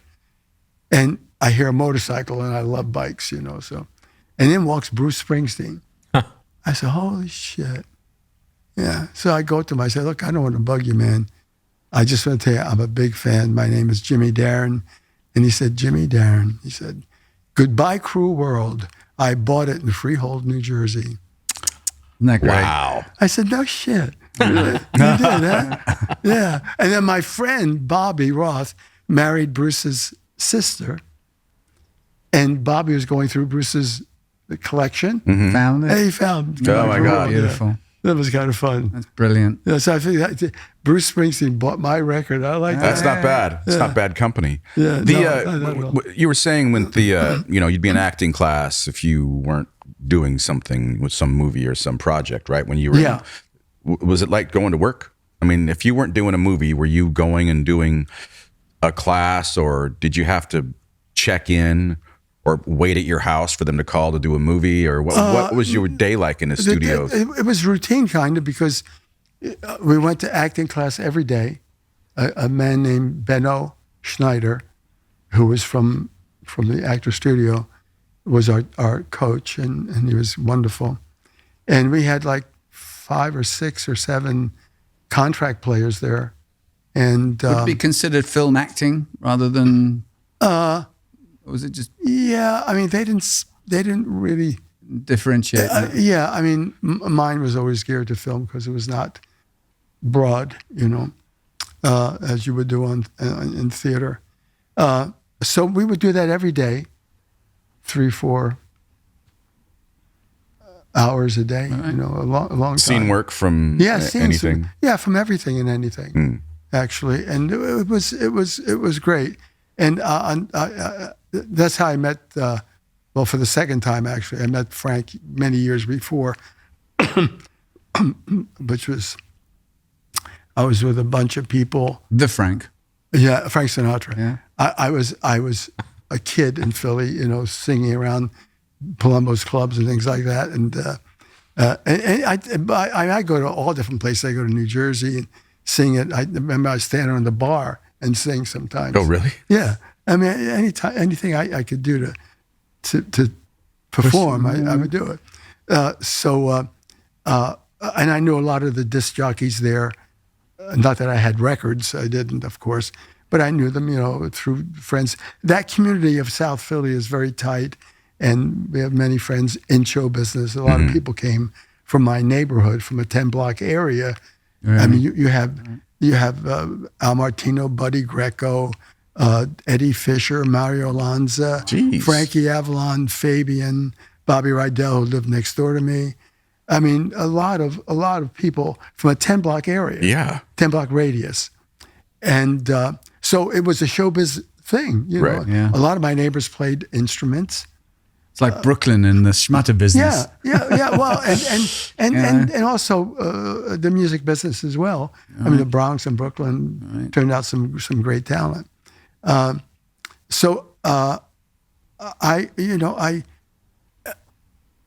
And I hear a motorcycle, and I love bikes, you know, so. And in walks Bruce Springsteen. I said, holy shit. Yeah. So I go to him. I say, look, I don't want to bug you, man. I just want to tell you, I'm a big fan. My name is Jimmy Darren. And he said, Jimmy Darren. He said, goodbye, cruel world. I bought it in Freehold, New Jersey. Isn't that great? Wow. I said, no shit. Really? You did, huh? Yeah. And then my friend, Bobby Roth, married Bruce's sister. And Bobby was going through Bruce's collection. Found it? And he found. Oh, my God. Beautiful. That was kind of fun. That's brilliant. Yeah, so I think that Bruce Springsteen bought my record. I like That's that. not bad. It's not bad company. Yeah, not at all. You were saying when the you'd be in acting class if you weren't doing something with some movie or some project, right? When you were, Yeah. Was it like going to work? I mean, if you weren't doing a movie, were you going and doing a class, or did you have to check in or wait at your house for them to call to do a movie, or what was your day like in the studios? It was routine kind of, because we went to acting class every day. A man named Benno Schneider, who was from the actor studio, was our coach, and he was wonderful. And we had like 5 or 6 or 7 contract players there. And Would it be considered film acting rather than? Or was it just yeah, I mean, they didn't really differentiate? yeah, I mean, mine was always geared to film because it was not broad, as you would do in theater. So we would do that every day, 3-4 hours a day. A long time. Scene work from Scenes, anything. from everything and anything, actually, and it was great. And that's how I met. For the second time, actually, I met Frank many years before, which was I was with a bunch of people. The Frank. Yeah, Frank Sinatra. Yeah. I was a kid in Philly, singing around Palumbo's clubs and things like that, and I go to all different places. I go to New Jersey and sing it. I remember I was standing on the bar and sing sometimes. Oh, really? Yeah. I mean, anything I could do to perform, I would do it. And I knew a lot of the disc jockeys there. Not that I had records, I didn't, of course, but I knew them, through friends. That community of South Philly is very tight, and we have many friends in show business. A lot of people came from my neighborhood, from a 10-block area. Right. I mean, you have Al Martino, Buddy Greco, Eddie Fisher, Mario Lanza, Jeez. Frankie Avalon, Fabian, Bobby Rydell, who lived next door to me. I mean, a lot of people from a 10-block area, Yeah. 10-block radius, and so it was a showbiz thing. Right, yeah. A lot of my neighbors played instruments. It's like Brooklyn in the schmutter business. Yeah. Well, and also the music business as well. I mean, the Bronx and Brooklyn turned out some great talent.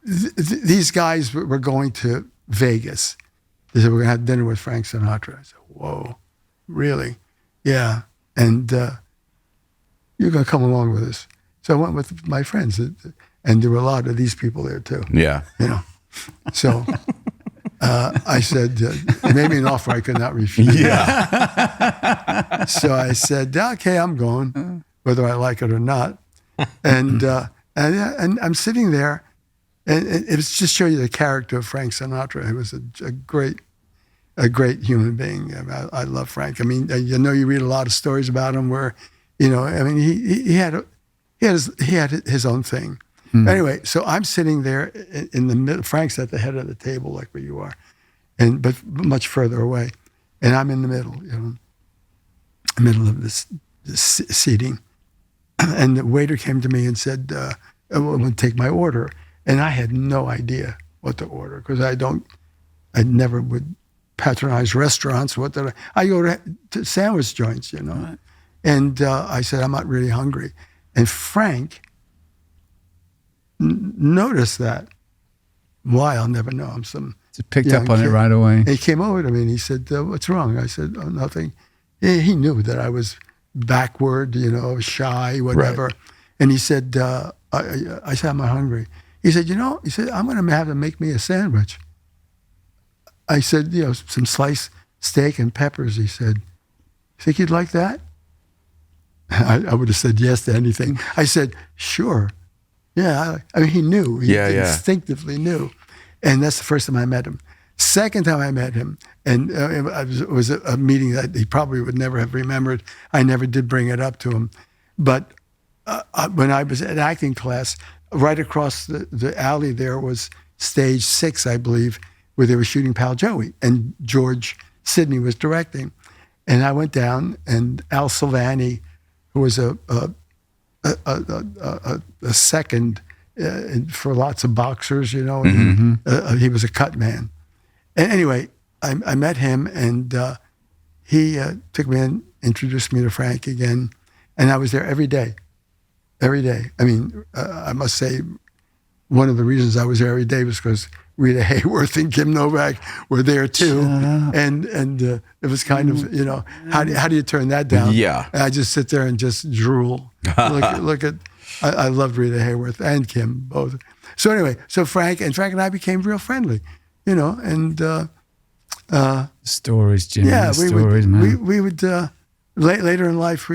These guys were going to Vegas. They said, we're going to have dinner with Frank Sinatra. I said, whoa, really? Yeah. And you're going to come along with us. So I went with my friends. And there were a lot of these people there too. Yeah. So I said, it made me an offer I could not refuse. Yeah. So I said, okay, I'm going, whether I like it or not. And I'm sitting there, and it was just show you the character of Frank Sinatra. He was a great human being. I love Frank. I mean, you read a lot of stories about him where, he had his own thing. Anyway, so I'm sitting there in the middle. Frank's at the head of the table, like where you are, but much further away, and I'm in the middle of this seating. And the waiter came to me and said, "I want to take my order," and I had no idea what to order because I never would patronize restaurants. What did I go to sandwich joints, Right. And I said, I'm not really hungry, and Frank noticed that. Why, I'll never know. I'm some Just picked young up on kid. it right away. And he came over to me and he said, what's wrong? I said, oh, nothing. He knew that I was backward, shy, whatever. Right. And he said, I said, I'm not hungry. He said, I'm going to have to make me a sandwich. I said, some sliced steak and peppers. He said, think you'd like that? I would have said yes to anything. I said, sure. Yeah, I mean, he knew. He instinctively knew. And that's the first time I met him. Second time I met him, and it was a meeting that he probably would never have remembered. I never did bring it up to him. But when I was at acting class, right across the alley there was stage 6, I believe, where they were shooting Pal Joey, and George Sidney was directing. And I went down, and Al Silvani, who was a second for lots of boxers, he was a cut man. And anyway, I met him, and he took me in, introduced me to Frank again, and I was there every day. Every day. I mean, I must say, one of the reasons I was there every day was because Rita Hayworth and Kim Novak were there too, and it was kind of how do you turn that down? Yeah, and I just sit there and just drool. look at I loved Rita Hayworth and Kim both. So anyway, Frank and I became real friendly, and stories, Jimmy. Yeah, stories, man. We would later in life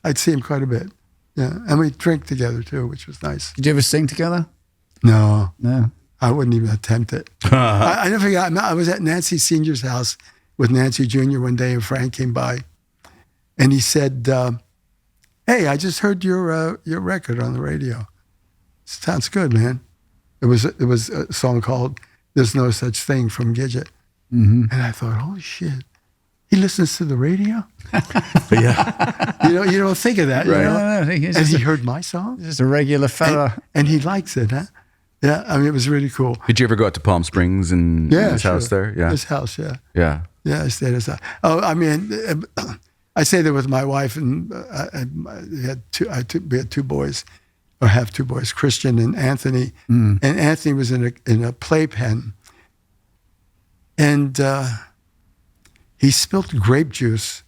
I'd see him quite a bit. Yeah, and we'd drink together too, which was nice. Did you ever sing together? No. I wouldn't even attempt it. I never forgot. I was at Nancy Senior's house with Nancy Jr. one day, and Frank came by, and he said, "Hey, I just heard your record on the radio. Sounds good, man." It was a song called "There's No Such Thing" from Gidget, and I thought, "Holy shit, he listens to the radio." Yeah, you don't think of that, right? No, and he heard my song. Just a regular fella, and he likes it, huh? Yeah, I mean, it was really cool. Did you ever go out to Palm Springs and his house there? Yeah, his house. Yeah, yeah. I stayed at his house. Oh, I mean, I stayed there with my wife, and we had 2 boys, or have 2 boys, Christian and Anthony. And Anthony was in a playpen, and he spilt grape juice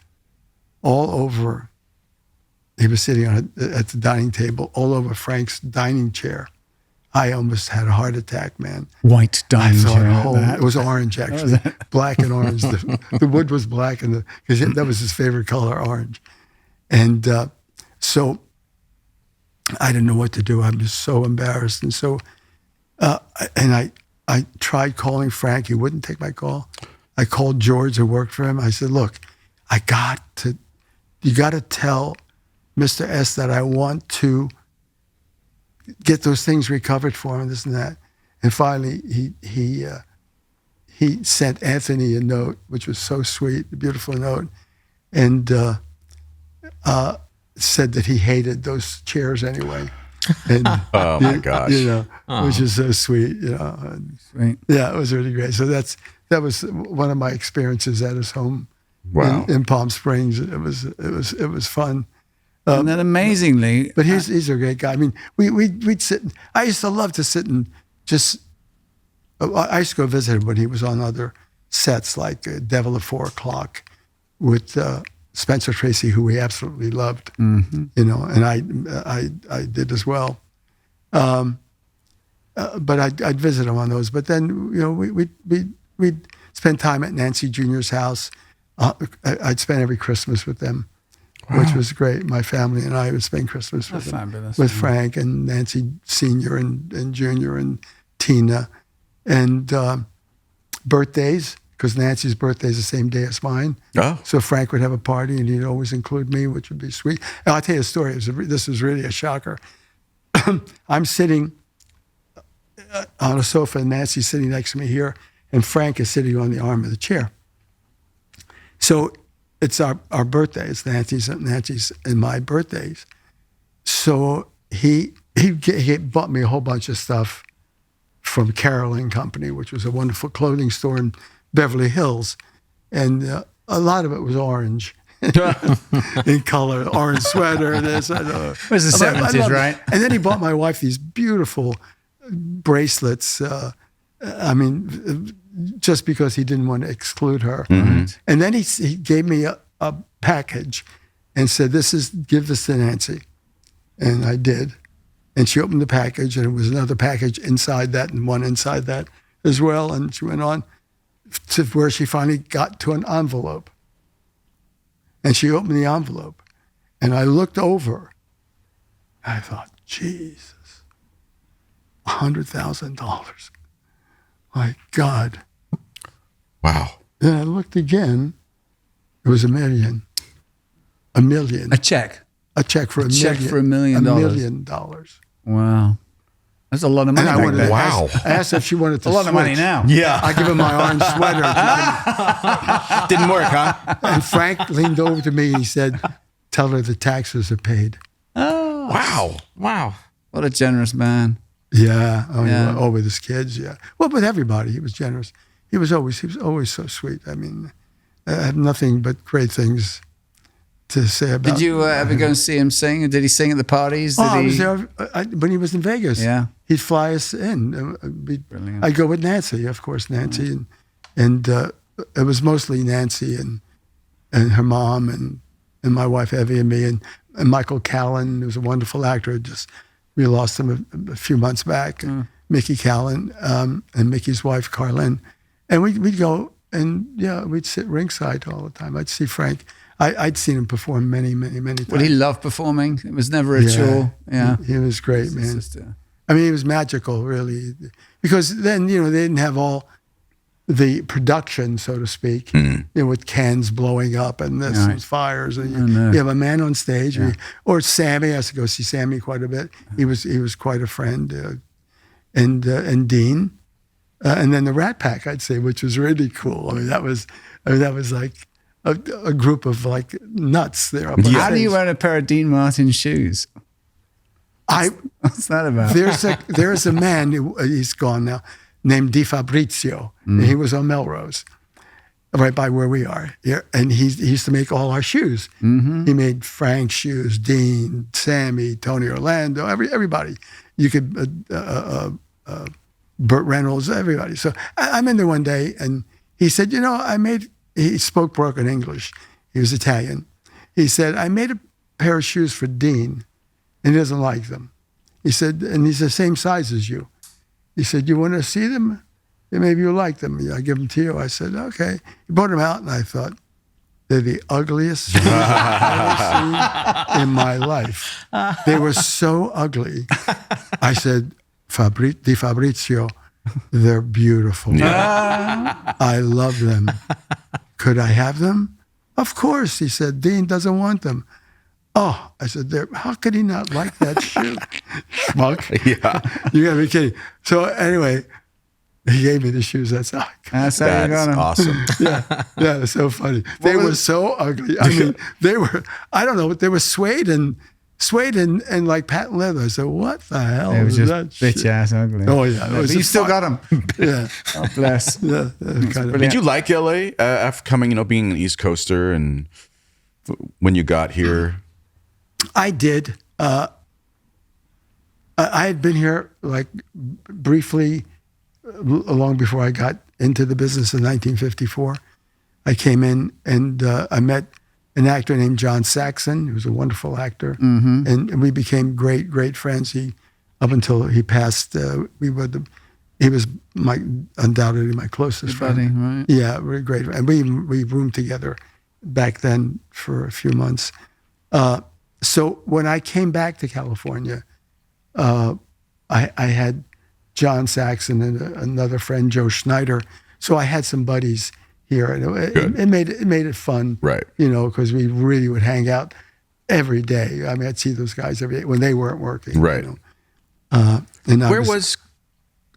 all over. He was sitting at the dining table, all over Frank's dining chair. I almost had a heart attack, man. White dining chair. It was orange, actually, black and orange. The wood was black, because that was his favorite color, orange. And so I didn't know what to do. I'm just so embarrassed, and so and I tried calling Frank. He wouldn't take my call. I called George, who worked for him. I said, "Look, you got to tell Mr. S that I want to get those things recovered for him, this and that." And finally, he sent Anthony a note, which was so sweet, a beautiful note, and said that he hated those chairs anyway. And, oh my gosh! Which is so sweet. Sweet. Yeah, it was really great. So that was one of my experiences at his home. Wow. In Palm Springs. It was fun. And then amazingly, but he's a great guy. I mean, we'd sit. I used to love to sit and just. I used to go visit him when he was on other sets, like Devil at 4 O'Clock, with Spencer Tracy, who we absolutely loved. And I did as well. But I'd visit him on those. But then we'd spend time at Nancy Jr.'s house. I'd spend every Christmas with them. Wow. Which was great. My family and I would spend Christmas with them, with Frank and Nancy Sr. and Jr. and Tina. And birthdays, because Nancy's birthday is the same day as mine. Oh. So Frank would have a party, and he'd always include me, which would be sweet. And I'll tell you a story. This was really a shocker. I'm sitting on a sofa, and Nancy's sitting next to me here, and Frank is sitting on the arm of the chair. So it's our birthdays, Nancy's and my birthdays. So he bought me a whole bunch of stuff from Carol & Company, which was a wonderful clothing store in Beverly Hills. And a lot of it was orange in color, orange sweater, this. I know. It was the 70s, right? And then he bought my wife these beautiful bracelets. I mean, just because he didn't want to exclude her. Mm-hmm. And then he gave me a package and said, give this to Nancy. And I did. And she opened the package, and it was another package inside that and one inside that as well. And she went on. to where she finally got to an envelope. And she opened the envelope. And I looked over. I thought, Jesus, $100,000. My God. Wow. Then I looked again. It was $1 million. $1 million. A check. A check for $1 million. Check for $1 million. $1 million. Wow. That's a lot of money. And back then. Wow. I asked her if she wanted to A lot of money switch. now. Yeah. I give her my orange sweater. Didn't work, huh? And Frank leaned over to me and he said, tell her the taxes are paid. Oh, Wow. Wow. what a generous man. Yeah. Yeah. Oh, with his kids, yeah. Well, with everybody, he was generous. He was always so sweet. I mean, I have nothing but great things to say about Did you ever go and see him sing? Or did he sing at the parties? Did I he? was there when he was in Vegas. Yeah. He'd fly us in. Brilliant. I'd go with Nancy, of course, Nancy. And it was mostly Nancy and her mom and my wife, Evie, and me. And Michael Callan, who was a wonderful actor. We lost him a few months back. Mickey Callan and Mickey's wife, Carlin. And we'd go and, we'd sit ringside all the time. I'd see Frank. I'd seen him perform many, many, many times. Well, he loved performing. It was never a chore. Yeah. He was great, It's man. just, I mean, he was magical, really. Because then, they didn't have all the production, so to speak, with cans blowing up and this Right. and fires. And no. you have a man on stage. Or Sammy. I used to go see Sammy quite a bit. He was quite a friend. And Dean. And then the Rat Pack, I'd say, which was really cool. I mean, that was like a group of like nuts there. Up on How do stage. you wear a pair of Dean Martin shoes? What's that about? There's a man, he's gone now, named Di Fabrizio. And he was on Melrose, right by where we are. Here. And he used to make all our shoes. He made Frank's shoes, Dean, Sammy, Tony Orlando, everybody. You could, Burt Reynolds, everybody. So I'm in there one day, and he said, he spoke broken English. He was Italian. He said, I made a pair of shoes for Dean, and he doesn't like them. He said, and he's the same size as you. He said, you want to see them? Yeah, maybe you'll like them. I give them to you. I said, okay. He brought them out, and I thought, they're the ugliest shoes I've ever seen in my life. They were so ugly. I said, Di Fabrizio, they're beautiful. I love them. Could I have them? Of course, he said. Dean doesn't want them. Oh, I said, how could he not like that shoe? Schmuck. Yeah. You gotta be kidding. So anyway, he gave me the shoes. That's how I got That's how you got That's him. awesome. yeah, it's so funny. They were so ugly. I mean, they were, I don't know, they were suede and like patent leather. I said, what the hell They were is just that shit? bitch ass ugly. Oh, yeah. But you still got them. Yeah. Oh, bless. Yeah, kind of. Did you like LA after coming, being an East Coaster, and when you got here? I did. I had been here like briefly long before I got into the business in 1954. I came in and I met an actor named John Saxon, who was a wonderful actor, and we became great, great friends. Up until he passed, he was undoubtedly my closest friend. Buddy, right? Yeah, we're great, and we roomed together back then for a few months. So when I came back to California, I had John Saxon and another friend, Joe Schneider. So I had some buddies here, and it made it fun, Right. because we really would hang out every day. I mean, I'd see those guys every day when they weren't working, Right. And Where was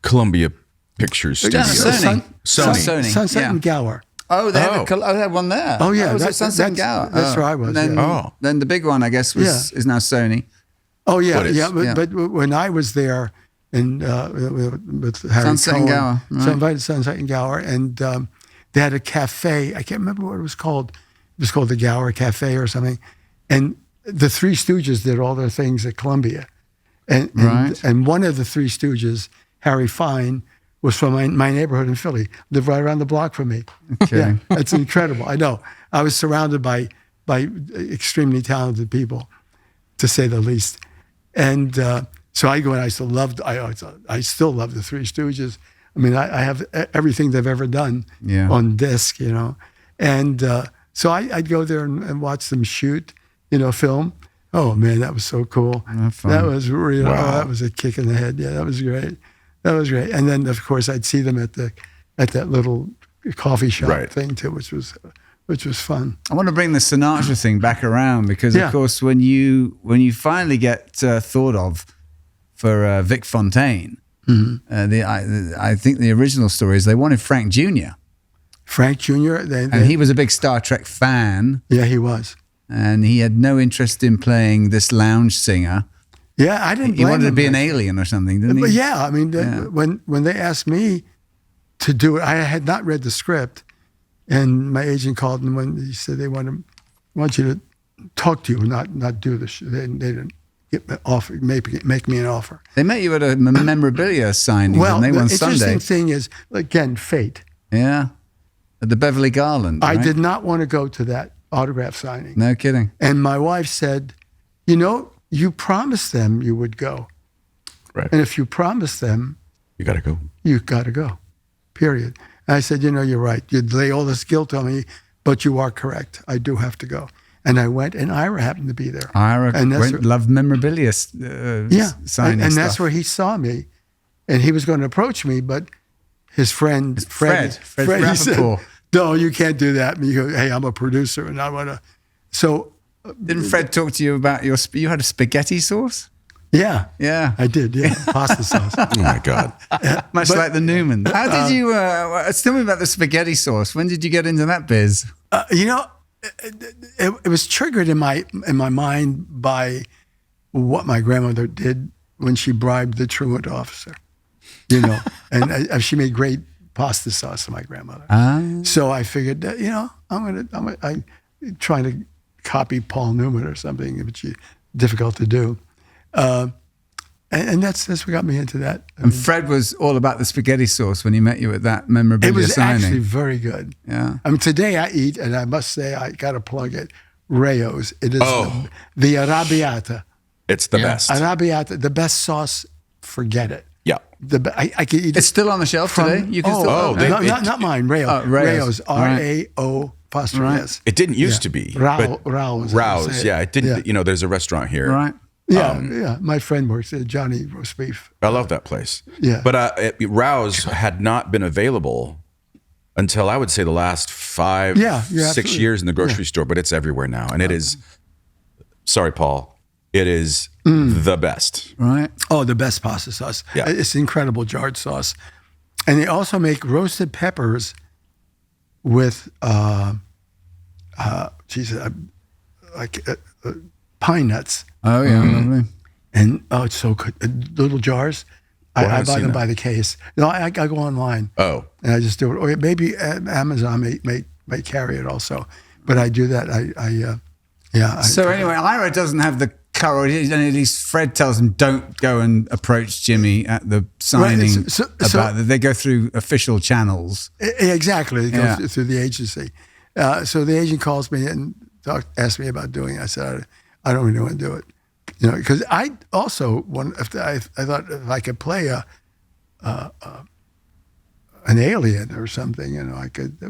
Columbia Pictures Studio? Sony. Sony. Sunset yeah. and Gower. Oh, they Oh. had they had one there. Oh, yeah, was that- it Sunset and that's- Gower? that's where I was, And then, yeah. then the big one, I guess, is now Sony. Oh yeah, What is- yeah. But, yeah. but when I was there, and with Harry Sunset and Cohen, Gower, so I right. invited Sunset and Gower, and they had a cafe. I can't remember what it was called. It was called the Gower Cafe or something. And the Three Stooges did all their things at Columbia, and Right. and one of the Three Stooges, Harry Fine, was from my neighborhood in Philly. Lived right around the block from me. Okay. Yeah, it's incredible. I know. I was surrounded by extremely talented people, to say the least. And so I go and I still love the Three Stooges. I mean, I have everything they've ever done on disc, you know. And so I'd go there and watch them shoot, you know, film. Oh, man, that was so cool. That was really, that was a kick in the head. Yeah, that was great. That was great. And then, of course, I'd see them at that little coffee shop thing, too, which was fun. I want to bring the Sinatra thing back around because, of course, when you finally get thought of for Vic Fontaine, I think the original story is they wanted Frank Jr. Frank Jr. And he was a big Star Trek fan. Yeah, he was. And he had no interest in playing this lounge singer. Yeah, I didn't. He wanted to be an alien or something, didn't he? But yeah, I mean, when they asked me to do it, I had not read the script, and my agent called and when he said they want you to talk to you, not do the show. They didn't make me an offer. They met you at a memorabilia signing. Well, the interesting thing is, again, fate. Yeah, at the Beverly Garland. I did not want to go to that autograph signing. No kidding. And my wife said, you know, you promised them you would go. Right. And if you promised them, you got to go. You got to go, period. And I said, you know, you're right. You'd lay all this guilt on me, but you are correct. I do have to go. And I went, and Ira happened to be there. Ira loved memorabilia signing and stuff. that's where he saw me. And he was going to approach me, but his friend, Fred he said, no, you can't do that. And you go, hey, I'm a producer, and I want to. So, didn't Fred talk to you about you had a spaghetti sauce? Yeah, I did. Yeah, pasta sauce. Oh my God, much like the Newman. How did you? Tell me about the spaghetti sauce. When did you get into that biz? You know, it was triggered in my mind by what my grandmother did when she bribed the truant officer. You know, and she made great pasta sauce to my grandmother. So I figured that, you know, I'm trying to copy Paul Newman or something, which is difficult to do. And that's what got me into that. And Fred was all about the spaghetti sauce when he met you at that memorabilia signing. It was actually very good. Yeah. I mean, today I eat, and I must say, I got to plug it, Rayo's. It is the Arrabbiata. It's the best. Arrabbiata, the best sauce, forget it. Yeah. I can eat it. It's still on the shelf today? You can not mine, Rayo. Rayo's, R-A-O apostrophe S. It didn't used to be. Rouse. Yeah, it didn't. You know, there's a restaurant here. Right. Yeah. My friend works at Johnny Roast Beef. I love that place. Yeah. But Rouse had not been available until I would say the last 6 years in the grocery store, but it's everywhere now. And it is, sorry, Paul, it is the best. Right. Oh, the best pasta sauce. Yeah. It's incredible jarred sauce. And they also make roasted peppers with, pine nuts. Oh, yeah. Lovely. And, it's so good. Little jars. I buy them by the case. No, I go online. Oh. And I just do it. Or maybe Amazon may carry it also. But I do that. So anyway, Ira doesn't have the courage. At least Fred tells him, don't go and approach Jimmy at the signing they go through official channels. Exactly. It goes through the agency. So the agent calls me and asked me about doing it. I said, I don't really want to do it. You know, because I also I thought if I could play an alien or something, you know, I could do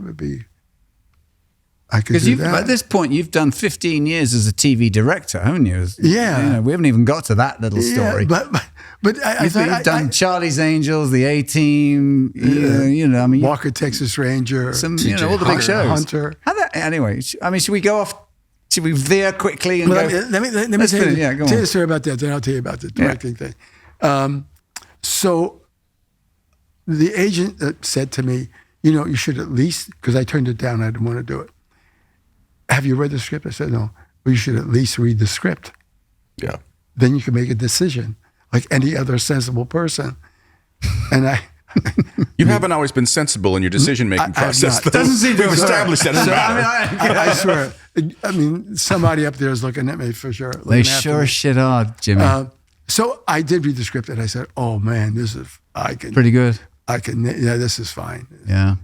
that. At this point, you've done 15 years as a TV director, haven't you? Yeah. You know, we haven't even got to that little story. Yeah, but I thought you've done Charlie's Angels, the A-Team, you know, I mean, Walker, Texas Ranger, all the big shows. Hunter. Anyway, I mean, should we go off? Should we veer quickly and go? Let me tell you the story about that. Then I'll tell you about the directing thing. So the agent said to me, you know, you should at least, because I turned it down, I didn't want to do it. Have you read the script? I said, no. Well, you should at least read the script. Yeah. Then you can make a decision like any other sensible person. And you haven't always been sensible in your decision-making process. Doesn't seem to have established that. I swear. I mean, somebody up there is looking at me for sure. They sure shit are, Jimmy. So I did read the script and I said, oh man, this is, pretty good. This is fine. Yeah.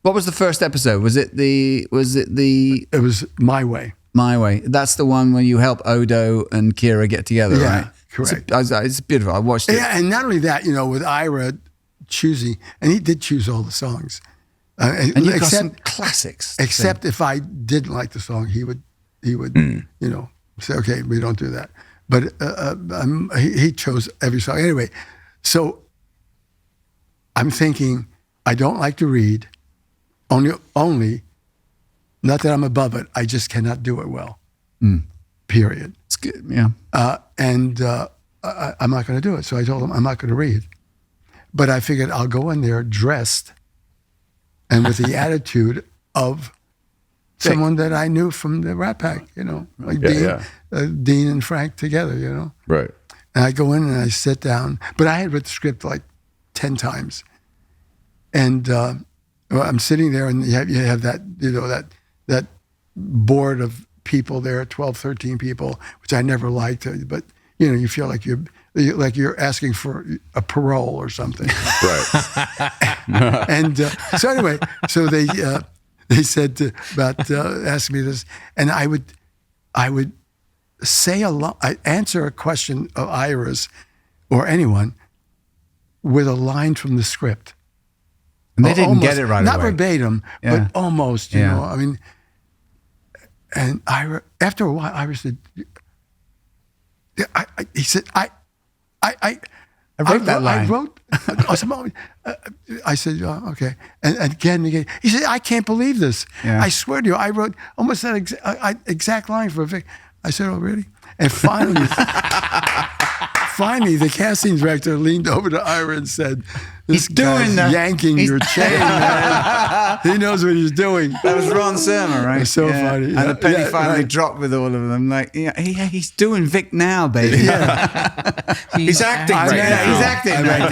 What was the first episode? It was My Way. My Way. That's the one where you help Odo and Kira get together, right? Correct. It's beautiful. I watched it. Yeah, and not only that, you know, with Ira choosing, and he did choose all the songs. And you've got some classics. Except if I didn't like the song, he would say, okay, we don't do that. But he chose every song. Anyway, so I'm thinking, I don't like to read, only, not that I'm above it, I just cannot do it well, period. It's good, yeah. I'm not going to do it. So I told him, I'm not going to read. But I figured I'll go in there dressed and with the attitude of someone that I knew from the Rat Pack, like Dean and Frank together, Right. And I go in and I sit down, but I had read the script like 10 times. And I'm sitting there and you have that, that board of people there, 12, 13 people, which I never liked, but you feel like you're asking for a parole or something. Right. And so anyway, so they said about asking me this, and I would say I answer a question of Ira's or anyone with a line from the script. And they didn't get it right not away. verbatim, but almost. You know, I mean, and Ira, after a while, Ira said, he said, I wrote that line. I said, okay. And again, he said, I can't believe this. Yeah. I swear to you, I wrote almost that exact line for Vic. I said, oh, really? And finally, the casting director leaned over to Ira and said, this He's doing guy's that. yanking your chain, man. He knows what he's doing. That was Ron Surma, right? It's so funny. And Yeah, the penny yeah, finally right. dropped with all of them. Like, he's doing Vic now, baby. Yeah. He's acting I right mean, now. He's acting right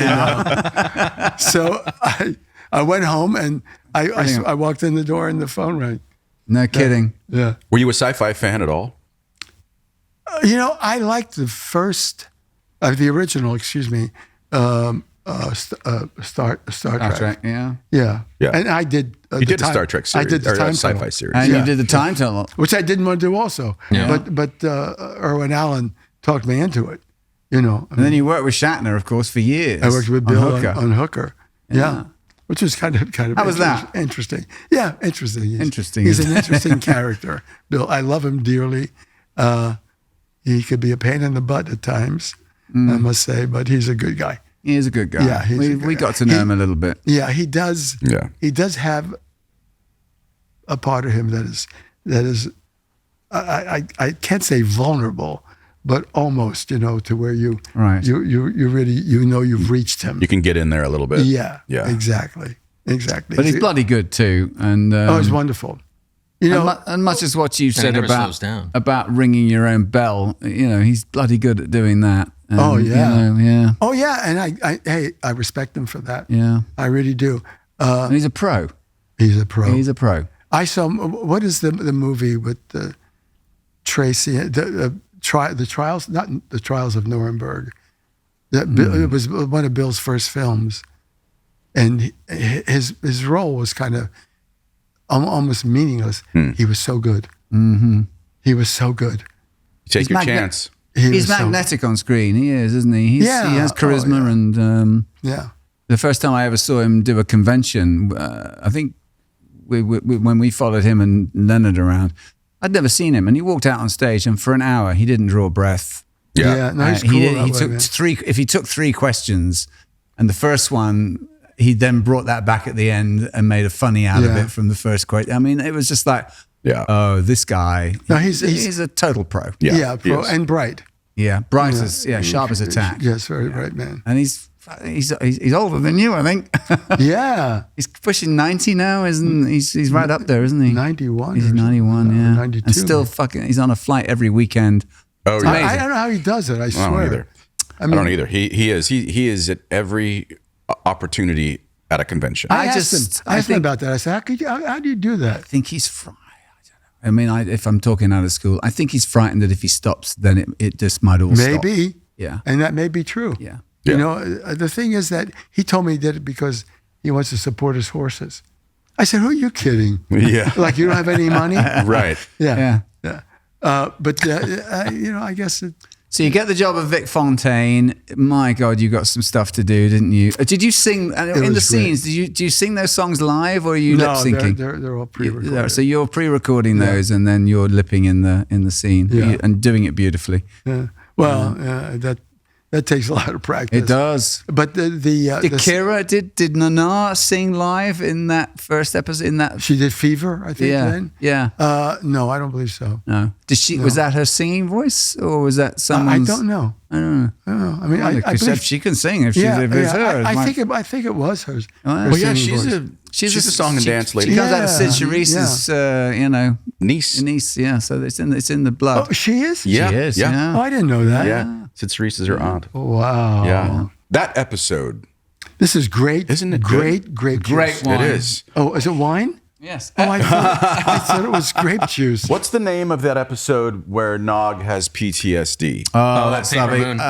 now. So I went home and I walked in the door and the phone rang. No kidding. Yeah. Were you a sci-fi fan at all? I liked the first, the original, excuse me, Star Trek. Yeah. Yeah. Yeah. And I did. You did a Star Trek series. I did the or time a sci-fi tunnel, series. And Yeah. you did the time tunnel. which I didn't want to do also. Yeah. But Irwin Allen talked me into it. And then you worked with Shatner, of course, for years. I worked with Bill on Hooker. Yeah. Which was kind of How was that? interesting. Yeah, interesting. Interesting. He's an interesting character, Bill. I love him dearly. He could be a pain in the butt at times, I must say, but he's a good guy. He is a good guy. Yeah, he's a good we guy. got to know him a little bit. Yeah, he does. Yeah. He does have a part of him that is I can't say vulnerable, but almost, to where you really you've reached him. You can get in there a little bit. Yeah. Yeah. Exactly. But he's bloody good too. And he's wonderful. and much as what you said never slows down. about ringing your own bell, he's bloody good at doing that. And, Oh, yeah. yeah. Oh yeah, and I respect him for that. Yeah. I really do. And he's a pro. He's a pro. He's a pro. I saw. What is the movie with Tracy? The trials, not the Trials of Nuremberg. It was one of Bill's first films, and his role was kind of almost meaningless. He was so good. Mm-hmm. He was so good. Take your chance. He's magnetic on screen. He is, isn't he? He has charisma, and yeah. the first time I ever saw him do a convention, I think when we followed him and Leonard around, I'd never seen him, and he walked out on stage, and for an hour he didn't draw a breath. Yeah, no, he's cool. He took three. If he took three questions, and the first one, he then brought that back at the end and made a funny out of it from the first question. I mean, it was just like, oh, this guy. No, he's a total pro. Yeah, pro and bright. Yeah, bright as sharp as a tack. Yes, very bright man. And he's older than you, I think. Yeah, He's pushing 90 now, isn't he? He's right up there, isn't he? 91. He's 91, yeah. 92. And still he's on a flight every weekend. Oh, yeah. I don't know how he does it. I swear. I don't either. I don't either. He is at every opportunity at a convention. I asked him about that. I said, how do you do that? I think he's frightened. I mean, if I'm talking out of school, I think he's frightened that if he stops, then it just might all stop. Maybe. Yeah. And that may be true. Yeah. The thing is that he told me he did it because he wants to support his horses. I said, who are you kidding? Yeah. Like you don't have any money? Right. Yeah. Yeah. But I guess So you get the job of Vic Fontaine. My God, you got some stuff to do, didn't you? Did you sing in the was scenes? Do you sing those songs live, or are you lip syncing? They're all pre-recorded. So you're pre-recording those, and then you're lipping in the scene and doing it beautifully. Yeah. Well, that takes a lot of practice. It does. But Did Kira did Nana sing live in that first episode? In that she did Fever, I think. Then. Yeah. No, I don't believe so. No. Did she? Was that her singing voice, or was that someone's? I don't know. I don't know. I mean, I believe she can sing if it's hers. I think it was hers. Well, Well, yeah, singing she's a song and dance lady. She comes out of Sid Charisse's, Niece. niece. Yeah, so it's in the blood. Oh, she is? Yeah. She is. Yeah. Yeah. Oh, I didn't know that. Yeah. Sid Cerise is her aunt. Wow. Yeah. That episode. This is great. Isn't it great? Great juice. wine. It is. Oh, is it wine? Yes. Oh, I thought it was grape juice. What's the name of that episode where Nog has PTSD? Oh, that's that's Paper lovely. Moon.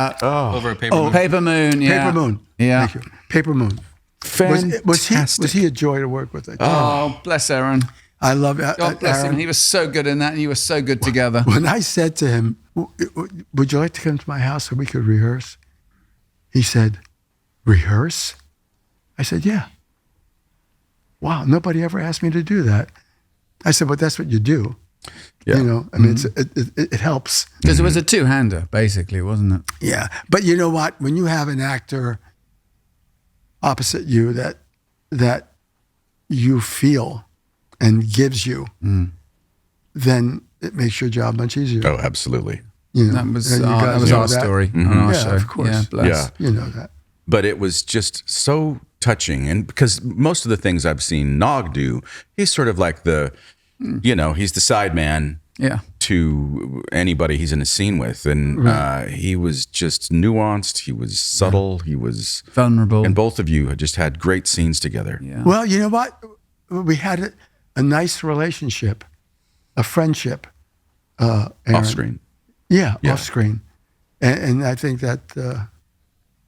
Over at Paper Moon. Paper Moon. Yeah. Paper Moon. Yeah. Thank you. Paper Moon. Fantastic. Was he a joy to work with? Oh, bless Aaron. I love God bless him. Aaron. He was so good in that, and you were so good together. When I said to him, would you like to come to my house so we could rehearse? He said, rehearse? I said, yeah. Wow, nobody ever asked me to do that. I said, but that's what you do. Yeah. You know, I mean, it helps. Because it was a two-hander, basically, wasn't it? Yeah. But you know what? When you have an actor opposite you that you feel and gives you, then it makes your job much easier. Oh, absolutely. You know, That was and you guys know our that. story on our Yeah, show. of course. Yeah, bless. Yeah. You know that. But it was just so touching. And because most of the things I've seen Nog do, he's sort of like he's the side man Yeah. to anybody he's in a scene with. And he was just nuanced. He was subtle. He was Vulnerable. And both of you had just had great scenes together. Yeah. Well, you know what? We had a nice relationship, a friendship. Aaron. Off screen. Yeah, off screen. And I think that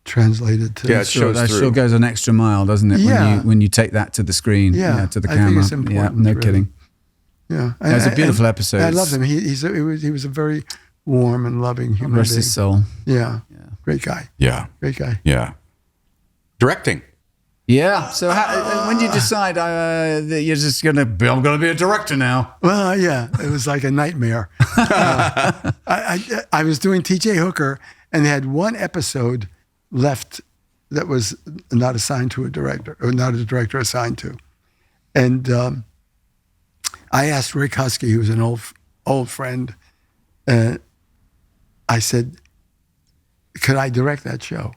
translated to... Yeah, it shows that through. sure goes an extra mile, doesn't it? Yeah. When you take that to the screen, to the I camera. think it's important, Yeah, no really. kidding. Yeah. It was a beautiful episode. I loved him. He was a very warm and loving human Rest being. his soul. Yeah. Great guy. Yeah. Great guy. Yeah. Directing. Yeah. So when did you decide that you're just I'm going to be a director now? Well, yeah, it was like a nightmare. I was doing T.J. Hooker, and they had one episode left that was not assigned to a director, or not a director assigned to. And I asked Rick Husky, who's an old friend, I said, could I direct that show?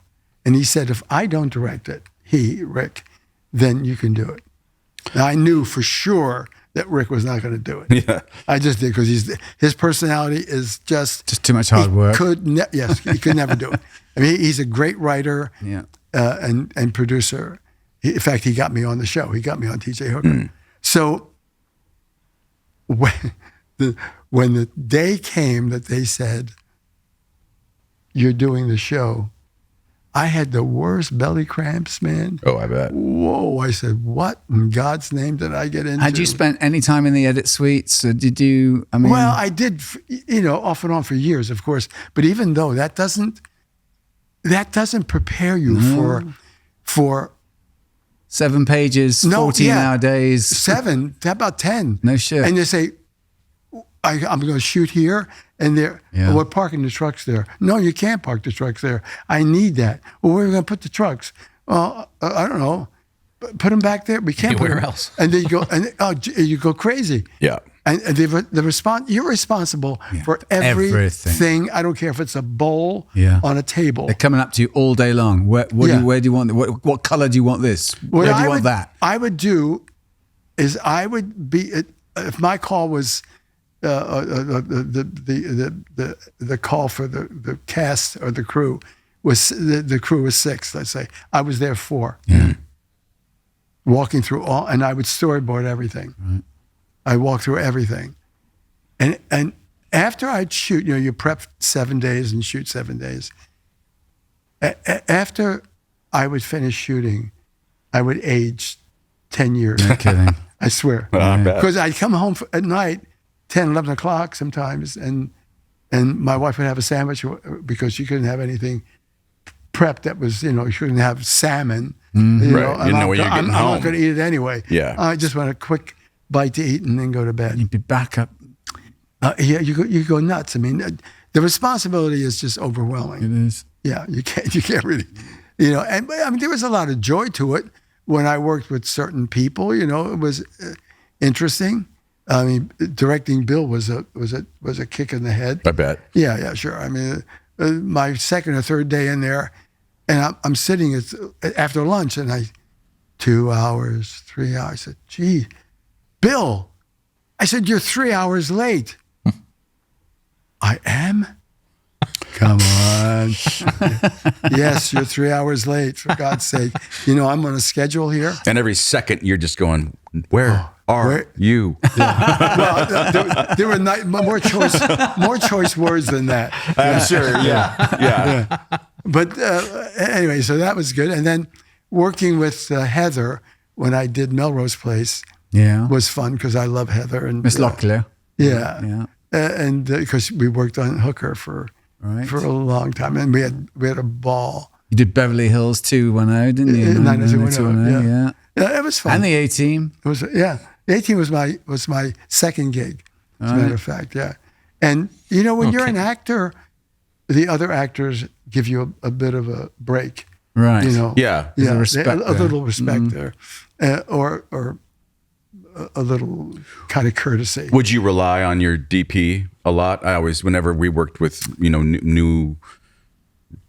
And he said, if I don't direct it, Rick, then you can do it. Now, I knew for sure that Rick was not going to do it. Yeah. I just did because his personality is just too much hard work. He could never do it. I mean, he's a great writer and producer. In fact, he got me on the show. He got me on T.J. Hooker. So when the day came that they said, you're doing the show, I had the worst belly cramps, man. Oh, I bet. Whoa. I said, what in God's name did I get into? Had you spent any time in the edit suites? Or did you, Well, I did, off and on for years, of course. But even though that doesn't prepare you for 7 pages, 14-hour days. 7, how about 10? No shit. And they say, I'm going to shoot here and there. Yeah. Well, we're parking the trucks there. No, you can't park the trucks there. I need that. Well, where are we going to put the trucks? Well, I don't know. Put them back there. We can't put Anywhere them. else. And then you go, you go crazy. Yeah. And the response, you're responsible for everything. I don't care if it's a bowl on a table. They're coming up to you all day long. Where do you want? What color do you want this? Where do you want that? I would do is I would be if my call was the call for the cast or the crew was the crew was 6. Let's say I was there 4. Yeah. Walking through all, and I would storyboard everything. Right. I walk through everything, and after I'd shoot, you prep 7 days and shoot 7 days. After I would finish shooting, I would age 10 years. No kidding. I swear. I bet. Because I'd come home at night, 10, 11 o'clock sometimes, and and my wife would have a sandwich because she couldn't have anything prepped that was, you couldn't have salmon. Right. You didn't know when you're getting I'm home. not going to eat it anyway. Yeah. I just want a quick bite to eat and then go to bed. You'd be back up. You go nuts. I mean, the responsibility is just overwhelming. It is. Yeah, you can't really, and I mean, there was a lot of joy to it when I worked with certain people. It was interesting. I mean, directing Bill was a kick in the head. I bet. Yeah, sure. I mean, my second or third day in there, and I'm sitting after lunch, and 2 hours, 3 hours. I said, "Gee, Bill," I said, "you're 3 hours late." I am? Come on. Yes, you're 3 hours late, for God's sake. I'm on a schedule here. And every second you're just going, where are you? Well, there were more choice words than that. I'm sure, yeah. But anyway, so that was good. And then working with Heather when I did Melrose Place was fun because I love Heather. And Miss Locklear. Yeah. And because we worked on Hooker for a long time, and we had a ball. You did Beverly Hills 210, didn't you? 90210, yeah, it was fun. And the A-Team. It was the A-Team was my second gig, as a matter of fact. Yeah, and when you're an actor, the other actors give you a bit of a break. Right. Yeah. There's a respect a little respect there, or a little kind of courtesy. Would you rely on your DP a lot? I always, whenever we worked with, new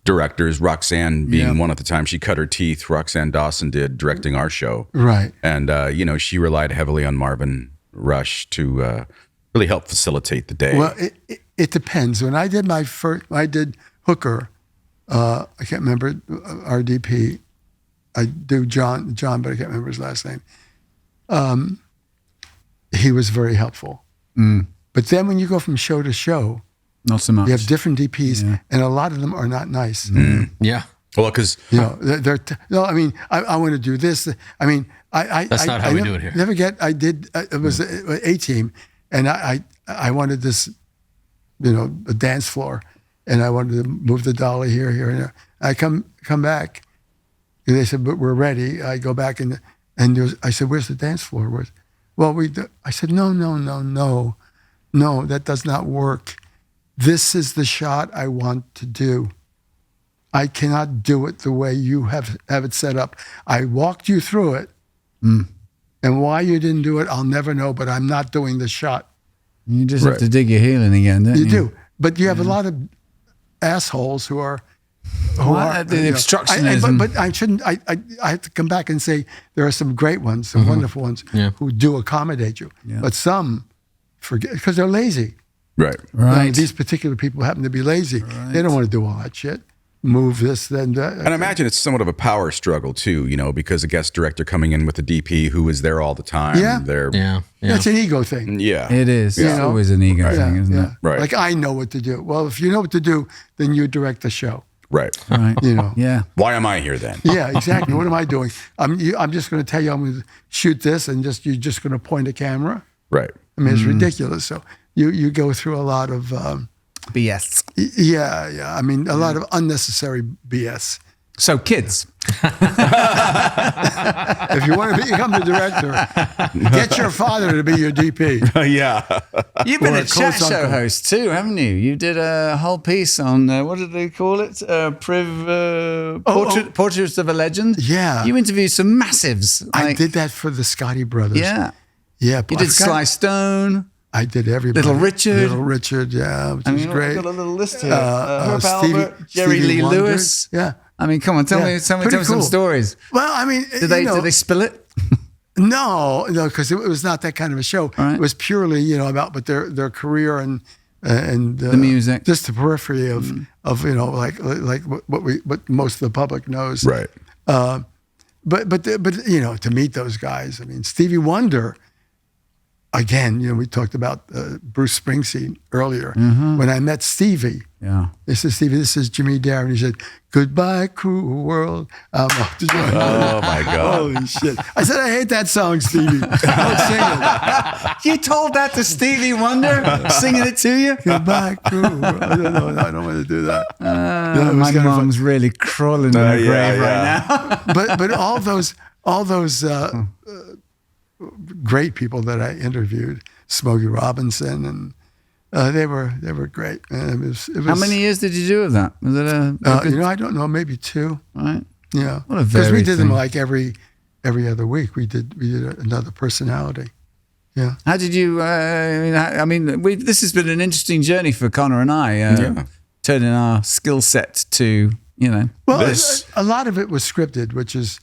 directors, Roxanne being one at the time, she cut her teeth. Roxanne Dawson did, directing our show. Right. And, she relied heavily on Marvin Rush to really help facilitate the day. Well, it depends. When I did I did Hooker, I can't remember our DP. I do John, but I can't remember his last name. He was very helpful. But then when you go from show to show, not so much. You have different DPs, and a lot of them are not nice. Yeah. Well, because they're no. I mean, I want to do this. I mean, That's not how we do it here. Never get. I did. It was A-Team, and I wanted this, a dance floor, and I wanted to move the dolly here, and there. I come back, and they said, "But we're ready." I go back and I said, "Where's the dance floor?" I said, no, that does not work. This is the shot I want to do. I cannot do it the way you have it set up. I walked you through it, and why you didn't do it, I'll never know, but I'm not doing the shot. You just have to dig your heel in again, don't you? You do. But you have a lot of assholes who are the obstructionism. But I shouldn't. I have to come back and say there are some great ones, some wonderful ones who do accommodate you. Yeah. But some forget because they're lazy. Right. These particular people happen to be lazy. Right. They don't want to do all that shit. Move this, then that. And I imagine it's somewhat of a power struggle too, because a guest director coming in with a DP who is there all the time. Yeah. It's an ego thing. Yeah. It is. It's always an ego thing, isn't it? Right. Like I know what to do. Well, if you know what to do, then you direct the show. Right. Yeah. Why am I here then? Yeah, exactly. What am I doing? I'm just going to tell you I'm going to shoot this, and you're just going to point a camera. Right. I mean, it's ridiculous. So you go through a lot of BS. Yeah. I mean, a lot of unnecessary BS. So kids, if you want to become the director, get your father to be your DP. Yeah. You've been a chat show host too, haven't you? You did a whole piece on, what did they call it? Portraits of a Legend? Yeah. You interviewed some massives. I did that for the Scotty brothers. Yeah. Yeah. You did Sly Stone. I did everybody. Little Richard, which was great. I've got a little list here. Herb Albert, Jerry Stevie Lee Wonder. Lewis. Yeah. I mean, come on, tell me some stories. Well, I mean, did they spill it? No, because it was not that kind of a show. Right. It was purely, about their career and the music, just the periphery of like what most of the public knows. Right. But to meet those guys, I mean, Stevie Wonder. Again, we talked about Bruce Springsteen earlier. When I met Stevie, Yeah. They said, Stevie, this is Jimmy Darren. He said, goodbye, cruel world. I'm off to join. Oh my God. Holy shit. I said, I hate that song, Stevie. Don't sing it. You told that to Stevie Wonder, singing it to you? Goodbye, cruel world. I don't want to do that. Yeah, it was My kind of fun. mom's really crawling in her grave right now. But all those great people that I interviewed, Smokey Robinson, and they were great. And it was, How many years did you do of that? Was it a good, I don't know, maybe 2. right? Yeah, What a because we varied did them thing. like every other week. We did another personality. Yeah. How did you? This has been an interesting journey for Connor and I. Turning our skill set to Well, This- a lot of it was scripted, which is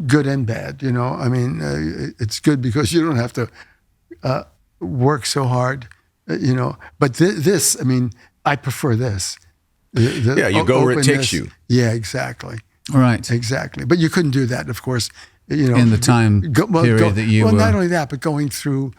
good and bad. I mean, it's good because you don't have to work so hard. But this, I mean, I prefer this. The You go where it takes openness. you. Yeah, exactly. right Exactly. But you couldn't do that, of course, in the time period that you well, were. not only that, but going through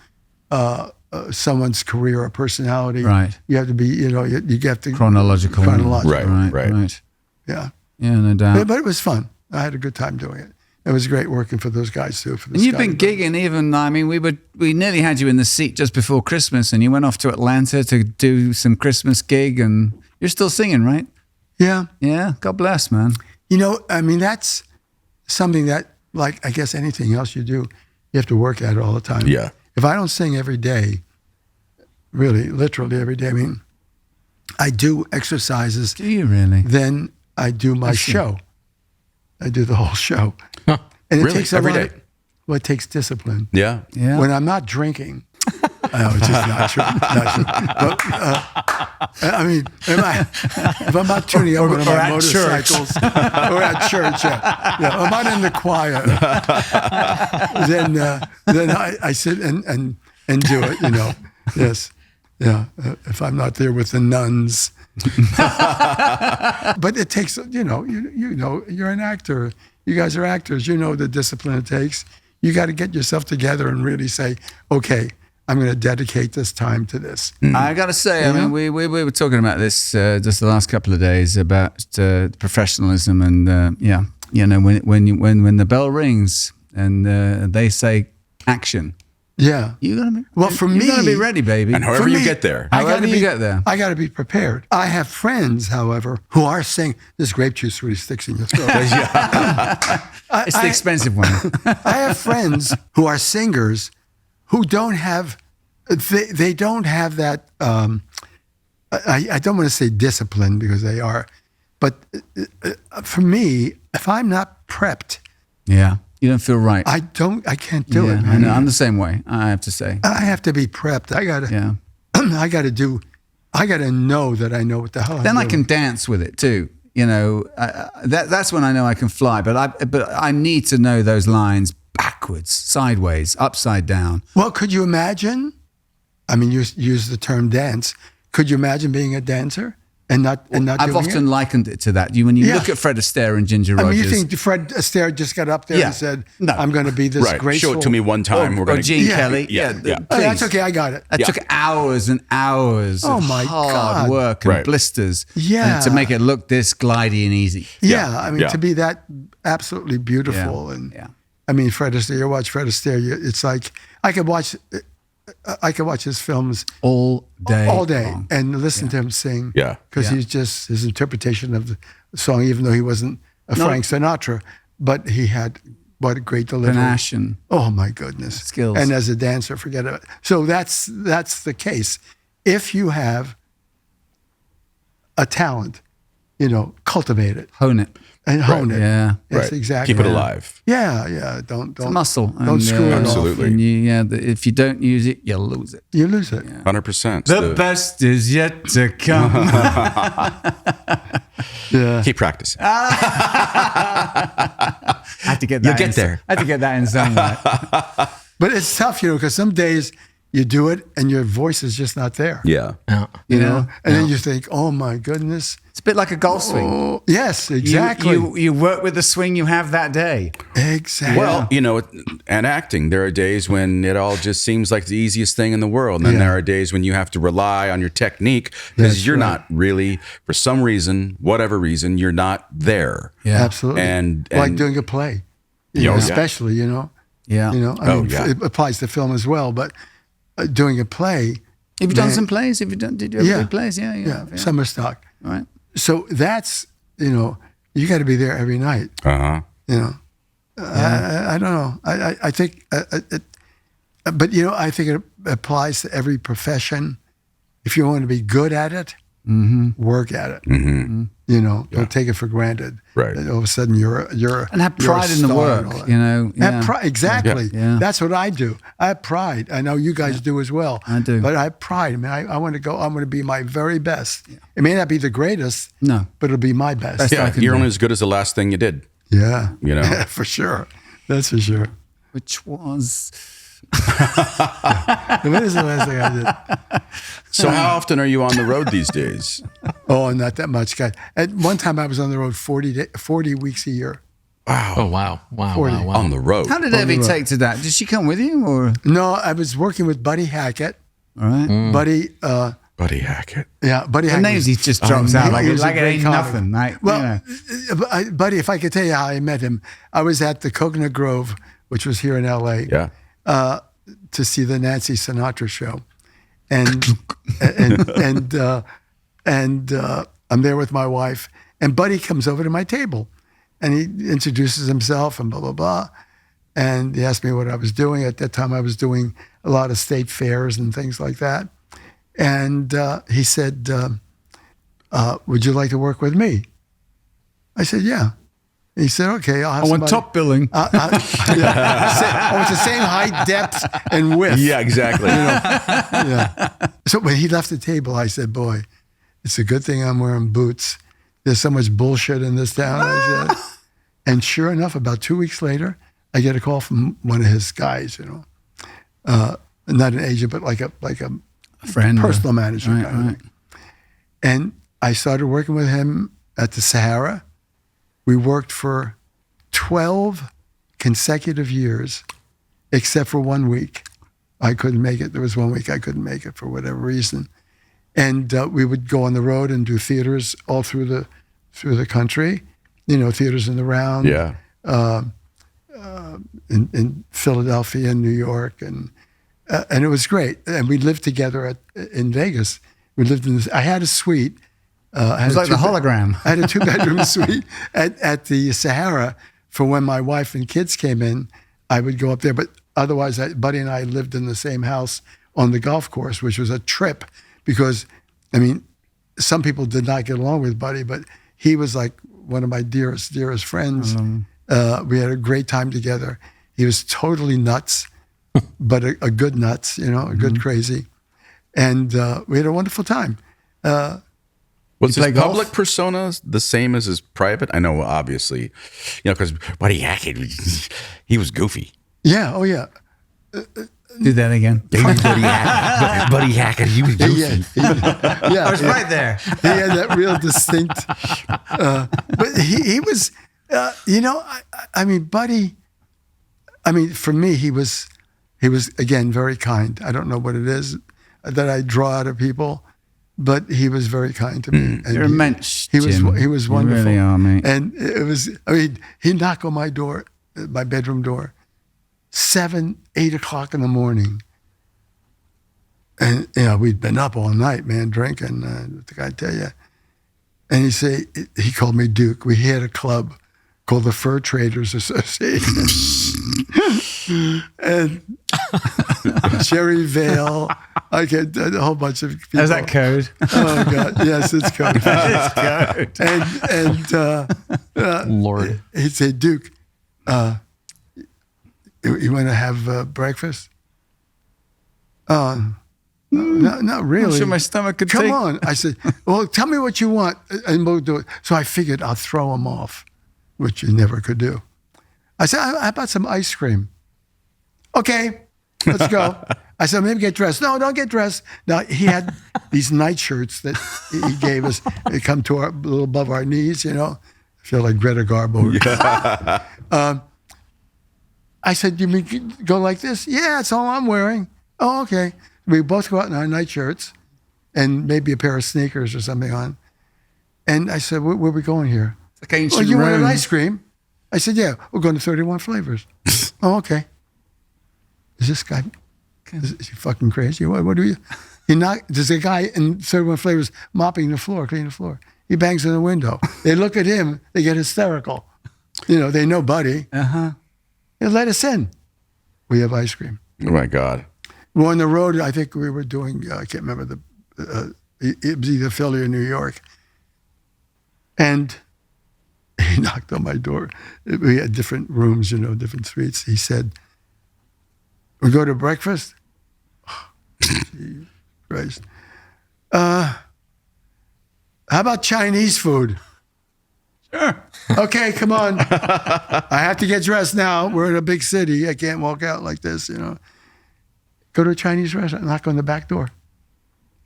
someone's career or personality. Right. You have to be, you get the Chronological. Right. Yeah. Yeah, no doubt. But it was fun. I had a good time doing it. It was great working for those guys too. For the And you've Scotty been Brothers. gigging even. I mean, we nearly had you in the seat just before Christmas, and you went off to Atlanta to do some Christmas gig, and you're still singing, right? Yeah. Yeah. God bless, man. I mean, that's something that, like, I guess anything else you do, you have to work at it all the time. Yeah. If I don't sing every day, really, literally every day, I mean, I do exercises, Do you really? then I do my show. I do the whole show. And it Really? takes a Every lot day? Well, it takes discipline. Yeah. Yeah. When I'm not drinking, it's just not true. Not true. But, I mean, if I'm not tuning up one of or my at motorcycles, or at church, yeah, I'm not in the choir, then I sit and do it. Yes, yeah. If I'm not there with the nuns, but it takes. You're an actor. You guys are actors. You know the discipline it takes. You got to get yourself together and really say, okay, I'm going to dedicate this time to this. I got to say, I mean, we were talking about this just the last couple of days about professionalism, and when the bell rings and they say action, Yeah. you gotta be Well, for me, you gotta be ready, baby. And however For you me, get there. However you get there. I got to be prepared. I have friends, however, who are saying, this grape juice really sticks in your throat. It's the expensive one. I have friends who are singers who don't have, they don't have that, I don't want to say discipline because they are, but for me, if I'm not prepped, Yeah, you don't feel right. I can't do it, I man. know. I'm the same way. I have to say. I have to be prepped. I got to, Yeah. I got to know that I know what the hell Then I'm I can dance with it too. That's when I know I can fly. But I need to know those lines backwards, sideways, upside down. Well, could you imagine? I mean, you use the term dance. Could you imagine being a dancer and not I've doing often it? likened it to that. When you Yeah. look at Fred Astaire and Ginger I Rogers, mean, you think Fred Astaire just got up there Yeah. and said, No. "I'm going to be this Right. graceful." Show it to me one time. We're or going to Gene Yeah. Kelly. Yeah. Yeah, Oh, that's please. okay. I got it. It took hours and hours Oh, of my hard God. work and Right. blisters Yeah. to make it look this glidey and easy. Yeah, I mean, Yeah. to be that absolutely beautiful, Yeah. and Yeah. I mean, Fred Astaire. You watch Fred Astaire. It's like I could watch his films All day. all day long. and listen to him sing. Yeah. because Yeah. he's just his interpretation of the song, even though he wasn't a Frank Sinatra, but he had what a great delivery. Panache and Oh my goodness, Skills. And as a dancer, forget it. So that's the case. If you have a talent, cultivate it hone it. and hone it. Yeah. That's Right. exactly. keep it alive. Yeah. Don't It's a muscle. Don't and, screw it off. Absolutely. And if you don't use it, you'll lose it. You lose it. 100%. The best is yet to come. Yeah. Keep practicing. I had to get that. You'll get there. I had to get that in somewhere. But it's tough, because some days, you do it, and your voice is just not there. Yeah. You know, and then you think, oh my goodness. It's a bit like a golf swing. Oh, yes, exactly. You work with the swing you have that day. Exactly. Well, you know, and acting, there are days when it all just seems like the easiest thing in the world. And then there are days when you have to rely on your technique because you're not really, for some reason, whatever reason, you're not there. Yeah. Absolutely. And like doing a play, you know, especially, you know. Yeah. You know, I mean, it applies to film as well, but doing a play. Have you done some plays? Did you ever do plays? Yeah. Summer stock. All right. So that's, you know, you got to be there every night. Uh-huh. You know, I don't know. I think, but you know, I think it applies to every profession. If you want to be good at it, work at it. You know, don't take it for granted. Right. All of a sudden, you're And have you're a pride in the star work. and all that. You know. Have pride, exactly. Yeah. That's what I do. I have pride. I know you guys do as well. I do. But I have pride. I mean, I want to go. I'm going to be my very best. It may not be the greatest. No. But it'll be my best. Best I Yeah, can you're do. only as good as the last thing you did. Yeah. You know? Yeah, for sure. That's for sure. Which was. What is the last thing I did? So how often are you on the road these days? Oh, not that much, guys. At one time, I was on the road 40 weeks a year. Oh, wow. 40. On the road. How did Evie take to that? Did she come with you or? No, I was working with Buddy Hackett. All right. Buddy, Buddy Hackett. yeah, Buddy The Hackett. names he just drops out like he was a it great ain't comic. nothing. Like, Well, you know. Buddy, if I could tell you how I met him, I was at the Coconut Grove, which was here in L.A. Yeah. To see the Nancy Sinatra show, and I'm there with my wife, and Buddy comes over to my table, and he introduces himself and blah blah blah, and he asked me what I was doing. At that time, I was doing a lot of state fairs and things like that, and he said, "Would you like to work with me?" I said, "Yeah." He said, "Okay, I'll have I want somebody- top billing. it's the same height, depth, and width. Yeah, exactly. Yeah. So when he left the table, I said, "Boy, it's a good thing I'm wearing boots. There's so much bullshit in this town." I said. And sure enough, about 2 weeks later, I get a call from one of his guys. You know, not an agent, but like a Friend. personal manager. Right, kind of right. thing. And I started working with him at the Sahara. We worked for 12 consecutive years, except for 1 week. I couldn't make it. There was 1 week I couldn't make it for whatever reason. And we would go on the road and do theaters all through the country, you know, theaters in the round. Yeah. In Philadelphia and New York. And it was great. And we lived together in Vegas. We lived in this, I had a suite. It was like the hologram. I had a 2-bedroom suite at the Sahara for when my wife and kids came in. I would go up there, but otherwise, Buddy and I lived in the same house on the golf course, which was a trip because, I mean, some people did not get along with Buddy, but he was like one of my dearest friends. We had a great time together. He was totally nuts, but a good nuts, you know, a good crazy. And we had a wonderful time. Was play his golf? public persona the same as his private? I know, obviously, you know, because Buddy Hackett, he was goofy. Yeah, oh yeah. Do that again. Buddy Hackett, he was goofy. Yeah, I was right there. he had that real distinct, but he was, you know, I mean, Buddy, I mean, for me, he was again, very kind. I don't know what it is that I draw out of people, but he was very kind to me. And You're immense, He Jim. was You wonderful. really are, mate. And it was, I mean, he'd knock on my door, my bedroom door, 7, 8 o'clock in the morning. And, you know, we'd been up all night, man, drinking, what the guy tell you. And he called me Duke. We had a club called the Fur Traders Association. And Jerry Vale, I get a whole bunch of people. Is that code? Oh, God. Yes, it's code. It's code. And Lord. he'd say, Duke, you want to have breakfast? No, not really. I'm sure my stomach could Come take. on. I said, well, tell me what you want and we'll do it. So I figured I'll throw him off, which you never could do. I said, how about some ice cream? Okay. Let's go. I said, maybe get dressed. No, don't get dressed. Now, he had these night shirts that he gave us. They come to a little above our knees, I feel like Greta Garbo. Yeah. I said, you mean go like this? Yeah, that's all I'm wearing. Oh, okay. We both go out in our night shirts and maybe a pair of sneakers or something on. And I said, where are we going here? It's like ancient you want an Rome. ice cream? I said, yeah, we're going to 31 Flavors. Oh, okay. Is this guy, is he fucking crazy? What do you? There's a guy in 31 Flavors mopping the floor, cleaning the floor. He bangs on the window. They look at him, they get hysterical. They know Buddy. Uh-huh. They let us in. We have ice cream. Oh my God. We're on the road. I think we were doing, I can't remember it was either Philly or New York. And he knocked on my door. We had different rooms, different suites. He said, we go to breakfast? Oh, Jesus Christ. How about Chinese food? Sure. Okay, come on. I have to get dressed now. We're in a big city. I can't walk out like this, Go to a Chinese restaurant, knock on the back door.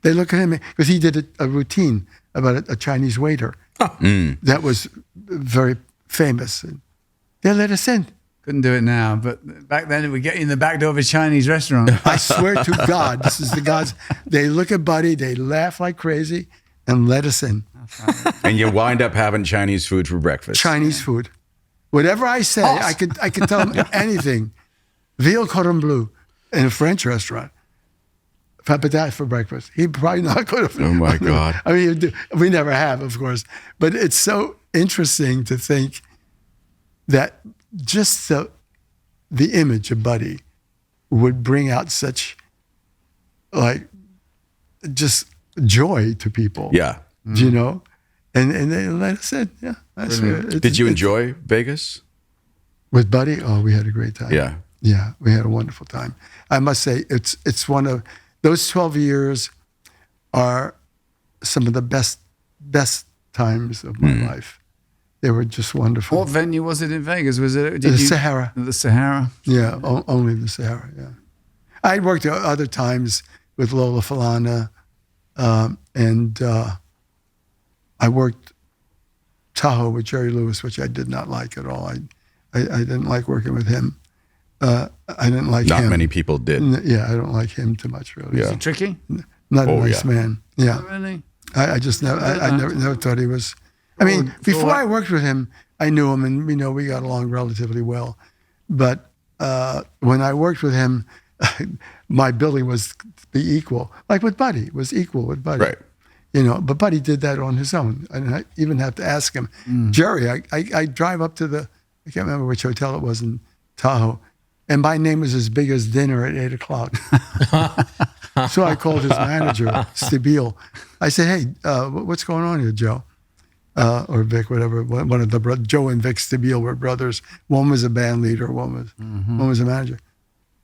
They look at him, because he did a routine about a Chinese waiter that was very famous. And they let us in. Couldn't do it now, but back then we get you in the back door of a Chinese restaurant. I swear to God, this is the gods. They look at Buddy, they laugh like crazy, and let us in. And you wind up having Chinese food for breakfast. Chinese food. Whatever I say, I could tell him anything. Veal cordon bleu in a French restaurant. But that for breakfast. He'd probably not go to. Oh my God. I mean, we never have, of course. But it's so interesting to think that just the image of Buddy would bring out such, just joy to people. Yeah. And they let us in. Yeah. That's Did you enjoy Vegas? With Buddy? Oh, we had a great time. Yeah. Yeah, we had a wonderful time. I must say, it's one of those 12 years are some of the best times of my life. They were just wonderful. What venue was it in Vegas? Was it Sahara? The Sahara. Yeah, only the Sahara. Yeah, I worked at other times with Lola Falana, and I worked Tahoe with Jerry Lewis, which I did not like at all. I didn't like working with him. I didn't like him. Not many people did. Yeah, I don't like him too much, really. Yeah. Is he tricky? Not a nice man. Yeah. Oh, really? I just never, I never thought he was. I mean, before I worked with him, I knew him, and we got along relatively well. But when I worked with him, my billing was to be equal, like with Buddy. It was equal with Buddy. Right. But Buddy did that on his own. I didn't even have to ask him. Jerry, I drive up to I can't remember which hotel it was in Tahoe, and my name was as big as dinner at 8 o'clock. So I called his manager, Stabile. I said, hey, what's going on here, Joe? Or Vic, whatever. One of the brothers, Joe and Vic Stabile were brothers. One was a band leader, one was a manager.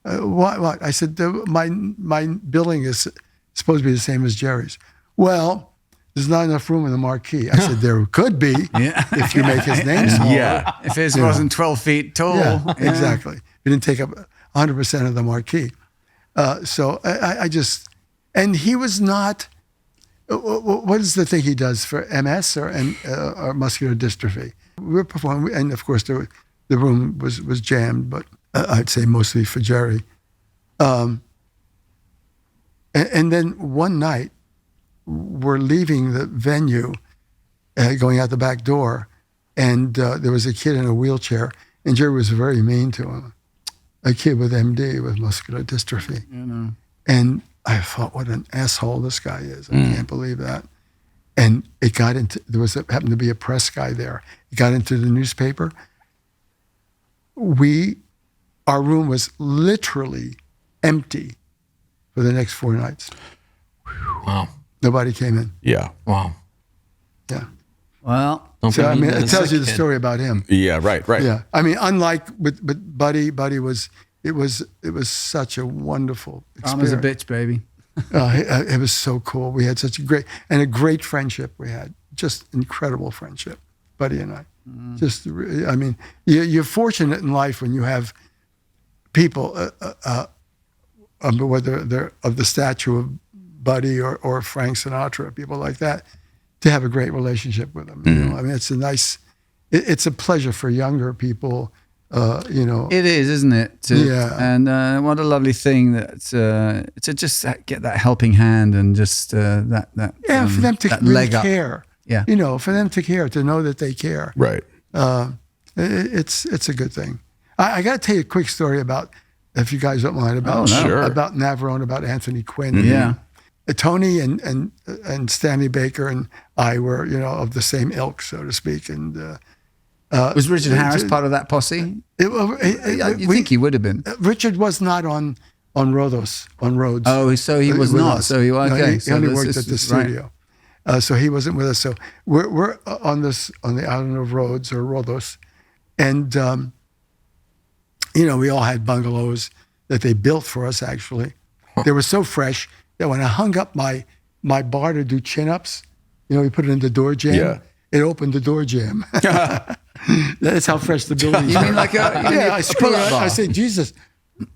What? I said, my billing is supposed to be the same as Jerry's. Well, there's not enough room in the marquee. I said, there could be if you make his name smaller. Yeah. If his wasn't 12 feet tall. Yeah, exactly. It didn't take up 100% of the marquee. So I just, and he was not, what is the thing he does for MS or muscular dystrophy? We were performing, and of course the room was jammed, but I'd say mostly for Jerry. And then one night, we're leaving the venue, going out the back door, and there was a kid in a wheelchair, and Jerry was very mean to him. A kid with MD, with muscular dystrophy. And I thought, what an asshole this guy is. I can't believe that. And it got into, happened to be a press guy there. It got into the newspaper. Our room was literally empty for the next 4 nights. Wow. Nobody came in. Yeah. Wow. Yeah. Well, So, I mean, it tells you the story about him. Yeah, right. Yeah. I mean, unlike with Buddy was, it was such a wonderful experience. Karma's a bitch, baby. It was so cool. We had such a great friendship we had. Just incredible friendship, Buddy and I. Just, I mean, you're fortunate in life when you have people whether they're of the stature of Buddy or Frank Sinatra, people like that, to have a great relationship with them. You know? I mean, it's it's a pleasure for younger people. You know, it is, isn't it? Yeah. And what a lovely thing that to just get that helping hand and just that for them to that really leg up. care. Yeah. You know, for them to care, to know that they care. Right. It's a good thing. I got to tell you a quick story about, if you guys don't mind, about Sure. about Navarone, about Anthony Quinn. Yeah. Tony and Stanley Baker and I were, you know, of the same ilk, so to speak. And Was Richard Harris part of that posse? You think he would have been? Richard was not on Rhodes. Oh, so he was with not. us. So he No, okay. he so only this worked is- at the right. studio. So he wasn't with us. So we're on the island of Rhodes or Rhodos, and you know, we all had bungalows that they built for us. Actually, they were so fresh that when I hung up my bar to do chin-ups, you know, we put it in the door jamb. Yeah. It opened the door jamb. That's how fresh the building is. You mean like I screwed pull-up it. bar? I said, Jesus,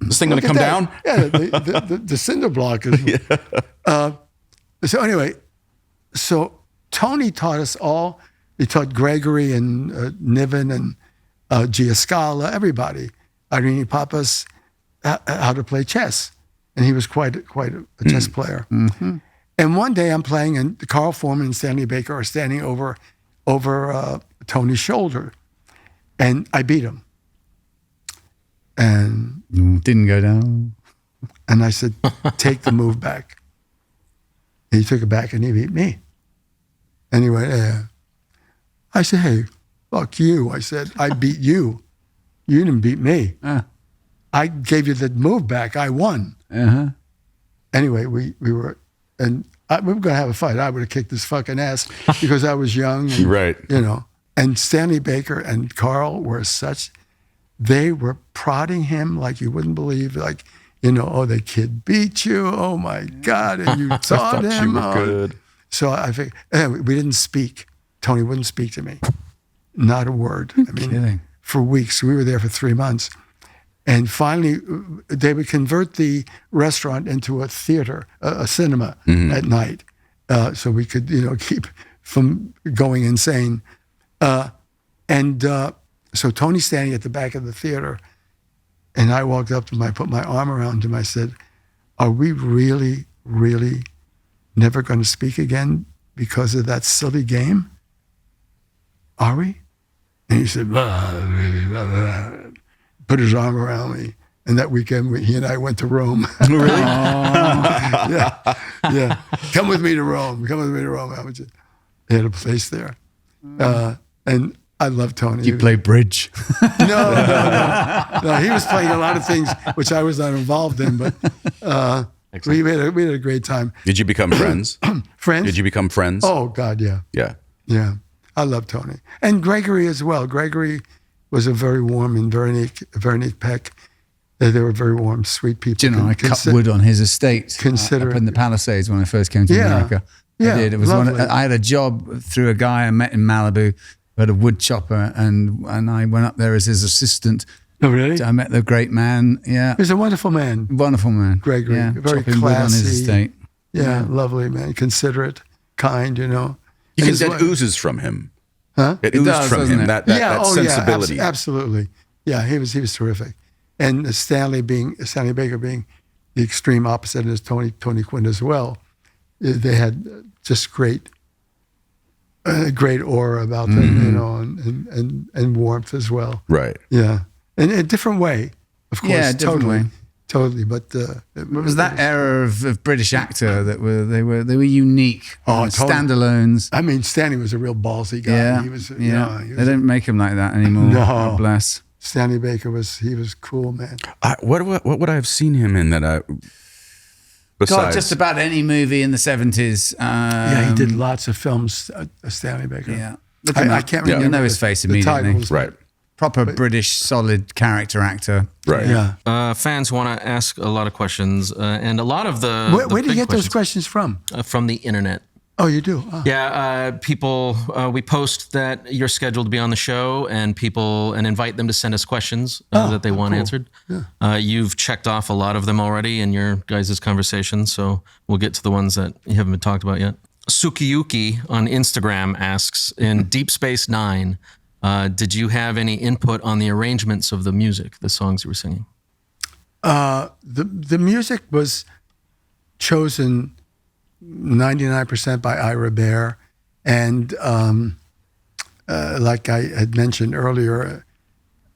This thing going to look come at down? that. Yeah, the cinder block is. So anyway, so Tony taught us all. He taught Gregory and Niven and Giascala, everybody, Irene Papas, how to play chess, and he was quite a chess player. Mm-hmm. And one day I'm playing, and Carl Foreman and Stanley Baker are standing over Tony's shoulder, and I beat him. And Didn't go down. And I said, take the move back. And he took it back and he beat me. And he went, yeah. I said, hey, fuck you. I said, I beat you. You didn't beat me. I gave you the move back. I won. Uh-huh. Anyway, we were going to have a fight. I would have kicked his fucking ass because I was young. And, Right. You know, and Stanley Baker and Carl were they were prodding him like you wouldn't believe, like, you know, oh, the kid beat you. Oh my God. And you taught I thought him. you were good. So I figured, anyway, we didn't speak. Tony wouldn't speak to me. Not a word. I mean, kidding. for weeks. We were there for 3 months. And finally, they would convert the restaurant into a theater, a cinema at night. So we could, you know, keep from going insane. So Tony's standing at the back of the theater, and I walked up to him, I put my arm around him, I said, are we really, really never going to speak again because of that silly game? Are we? And he said, put his arm around me. And that weekend, he and I went to Rome. Really? Yeah. Come with me to Rome. They had a place there. And I love Tony. You play bridge. No. He was playing a lot of things which I was not involved in, but we had a great time. Did you become friends? Friends? Did you become friends? Oh, God, yeah. Yeah. Yeah. I love Tony. And Gregory as well. Gregory was a very warm, and Veronique Peck. They were very warm, sweet people. Do you know, I cut wood on his estate Consider up in the Palisades when I first came to America. Yeah, I did. It was lovely. I had a job through a guy I met in Malibu who had a wood chopper, and I went up there as his assistant. Oh, really? I met the great man. Yeah. He's a wonderful man. Wonderful man. Gregory, Yeah. very chopping wood on his classy. estate. Yeah, lovely man. Considerate, kind, you know. You can, His it wife- oozes from him. Huh? It It oozes does, from doesn't him, it? that sensibility. Yeah, absolutely. Yeah, he was terrific. And Stanley Baker being the extreme opposite, and as Tony Quinn as well, they had just great aura about them, you know, and warmth as well. Right. Yeah, in a different way, of course. Yeah, different way. Totally. But It was that era of British actor that they were unique. Oh, totally. Standalones. I mean, Stanley was a real ballsy guy. Yeah, He was. yeah. He They was don't make him like that anymore. No. God bless. Stanley Baker was cool, man. What would I have seen him in that I... Besides, God, just about any movie in the 70s. Yeah, he did lots of films. Stanley Baker. Yeah. Look him I up. can't You'll remember know his face the immediately. titles. Right. Proper British, solid character actor. Right. Yeah. Fans want to ask a lot of questions, and a lot of the Where the did you big get those questions from? From the internet. Oh, you do? Oh. Yeah, people, we post that you're scheduled to be on the show, and invite them to send us questions that they want answered. Yeah. You've checked off a lot of them already in your guys' conversation, so we'll get to the ones that you haven't been talked about yet. Sukiyuki on Instagram asks, in Deep Space Nine, did you have any input on the arrangements of the music, the songs you were singing? The music was chosen 99% by Ira Bear. And like I had mentioned earlier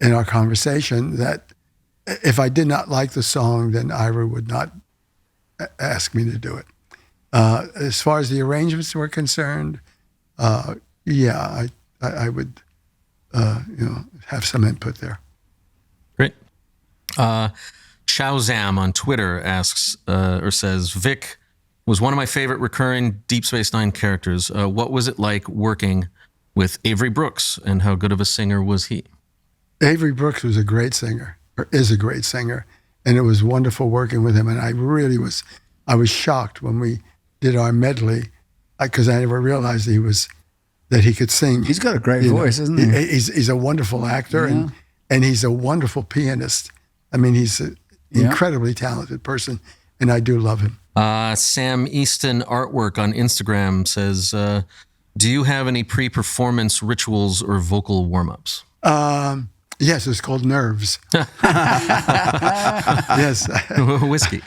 in our conversation, that if I did not like the song, then Ira would not ask me to do it. As far as the arrangements were concerned, I would have some input there. Great. Chowzam on Twitter asks or says, Vic was one of my favorite recurring Deep Space Nine characters. What was it like working with Avery Brooks, and how good of a singer was he? Avery Brooks was a great singer, or is a great singer, and it was wonderful working with him. And I was shocked when we did our medley, because I never realized that he could sing. He's got a great voice, isn't he? He's a wonderful actor, and he's a wonderful pianist. I mean, he's an incredibly talented person, and I do love him. Sam Easton Artwork on Instagram says, do you have any pre-performance rituals or vocal warm-ups? Yes, it's called nerves. Yes. Whiskey.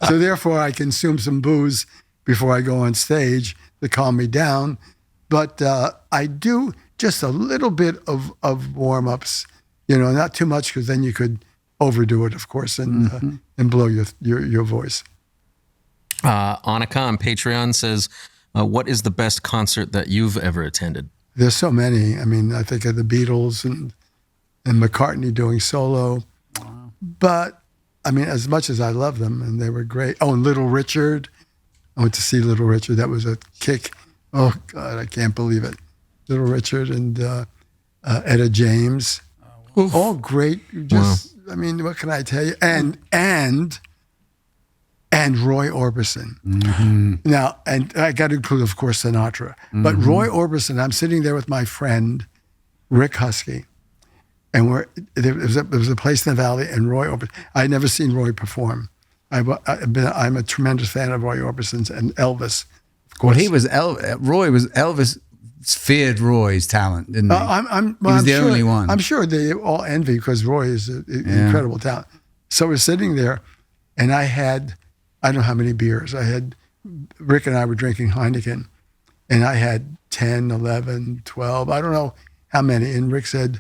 So therefore, I consume some booze before I go on stage to calm me down. But I do just a little bit of warm-ups, not too much, because then you could overdo it, of course, and blow your voice. Annika on Patreon says, what is the best concert that you've ever attended? There's so many. I mean, I think of the Beatles and McCartney doing solo. Wow. But, I mean, as much as I love them, and they were great. Oh, and Little Richard. I went to see Little Richard. That was a kick. Oh, God, I can't believe it. Little Richard and Etta James. All great. I mean, what can I tell you? And Roy Orbison. Mm-hmm. Now, and I got to include, of course, Sinatra. Mm-hmm. But Roy Orbison, I'm sitting there with my friend, Rick Husky, and there was a place in the Valley, and Roy Orbison, I'd never seen Roy perform. I'm a tremendous fan of Roy Orbison's and Elvis, of course. Well, Elvis feared Roy's talent, didn't he? He was the only one. I'm sure they all envy, because Roy is an incredible talent. So we're sitting there, and I don't know how many beers. Rick and I were drinking Heineken, and I had 10, 11, 12, I don't know how many. And Rick said,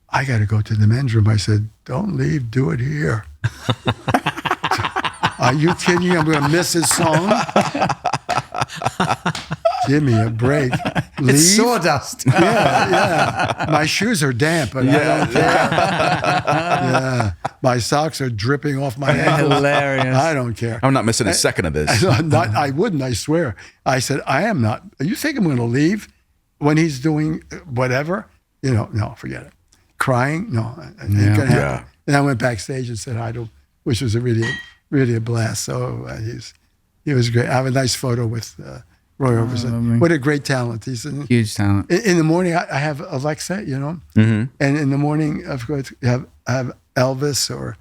I got to go to the men's room. I said, don't leave, do it here. Are you kidding me? I'm going to miss his song? Give me a break. Leave? It's sawdust. Yeah. My shoes are damp, but I don't care. Yeah. My socks are dripping off my ankles. Hilarious. I don't care. I'm not missing a second of this. I wouldn't, I swear. I said, I am not. You think I'm going to leave when he's doing whatever? No, forget it. Crying? No. It ain't going to happen. And I went backstage and said hi to him, which was really a blast. So he was great. I have a nice photo with Roy Orbison. What a great talent. He's a huge talent. In the morning, I have Alexa, and in the morning, of course, I have Elvis or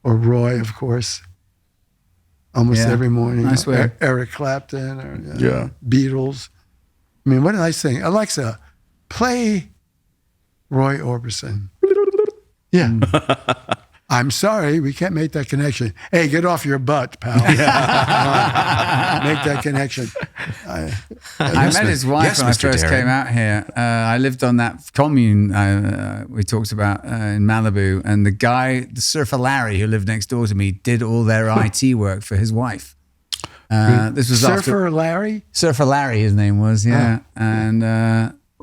Roy, of course, almost every morning. I swear. Eric Clapton or Beatles. I mean, what a nice thing. Alexa, play Roy Orbison. Yeah. I'm sorry, we can't make that connection. Hey, get off your butt, pal. Make that connection. I met his wife when I first came out here. I lived on that commune we talked about in Malibu, and the surfer Larry, who lived next door to me, did all their IT work for his wife. This was Surfer Larry? Surfer Larry, his name was, and...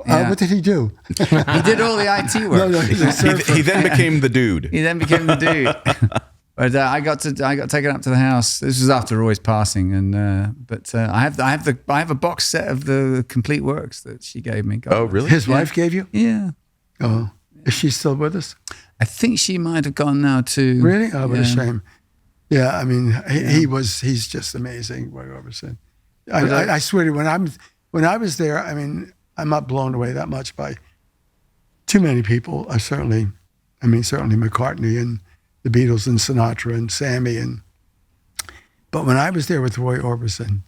what did he do? He did all the IT work. No, he's a surfer. He then became the dude. But I got taken up to the house. This was after Roy's passing, and I have a box set of the complete works that she gave me. Oh, really? His wife gave you? Yeah. Oh, is she still with us? I think she might have gone now too. Really? Oh, what a shame. Yeah, I mean, he's just amazing, Roy Orbison. I swear to you, when I was there, I mean, I'm not blown away that much by too many people. Certainly McCartney and the Beatles and Sinatra and Sammy but when I was there with Roy Orbison,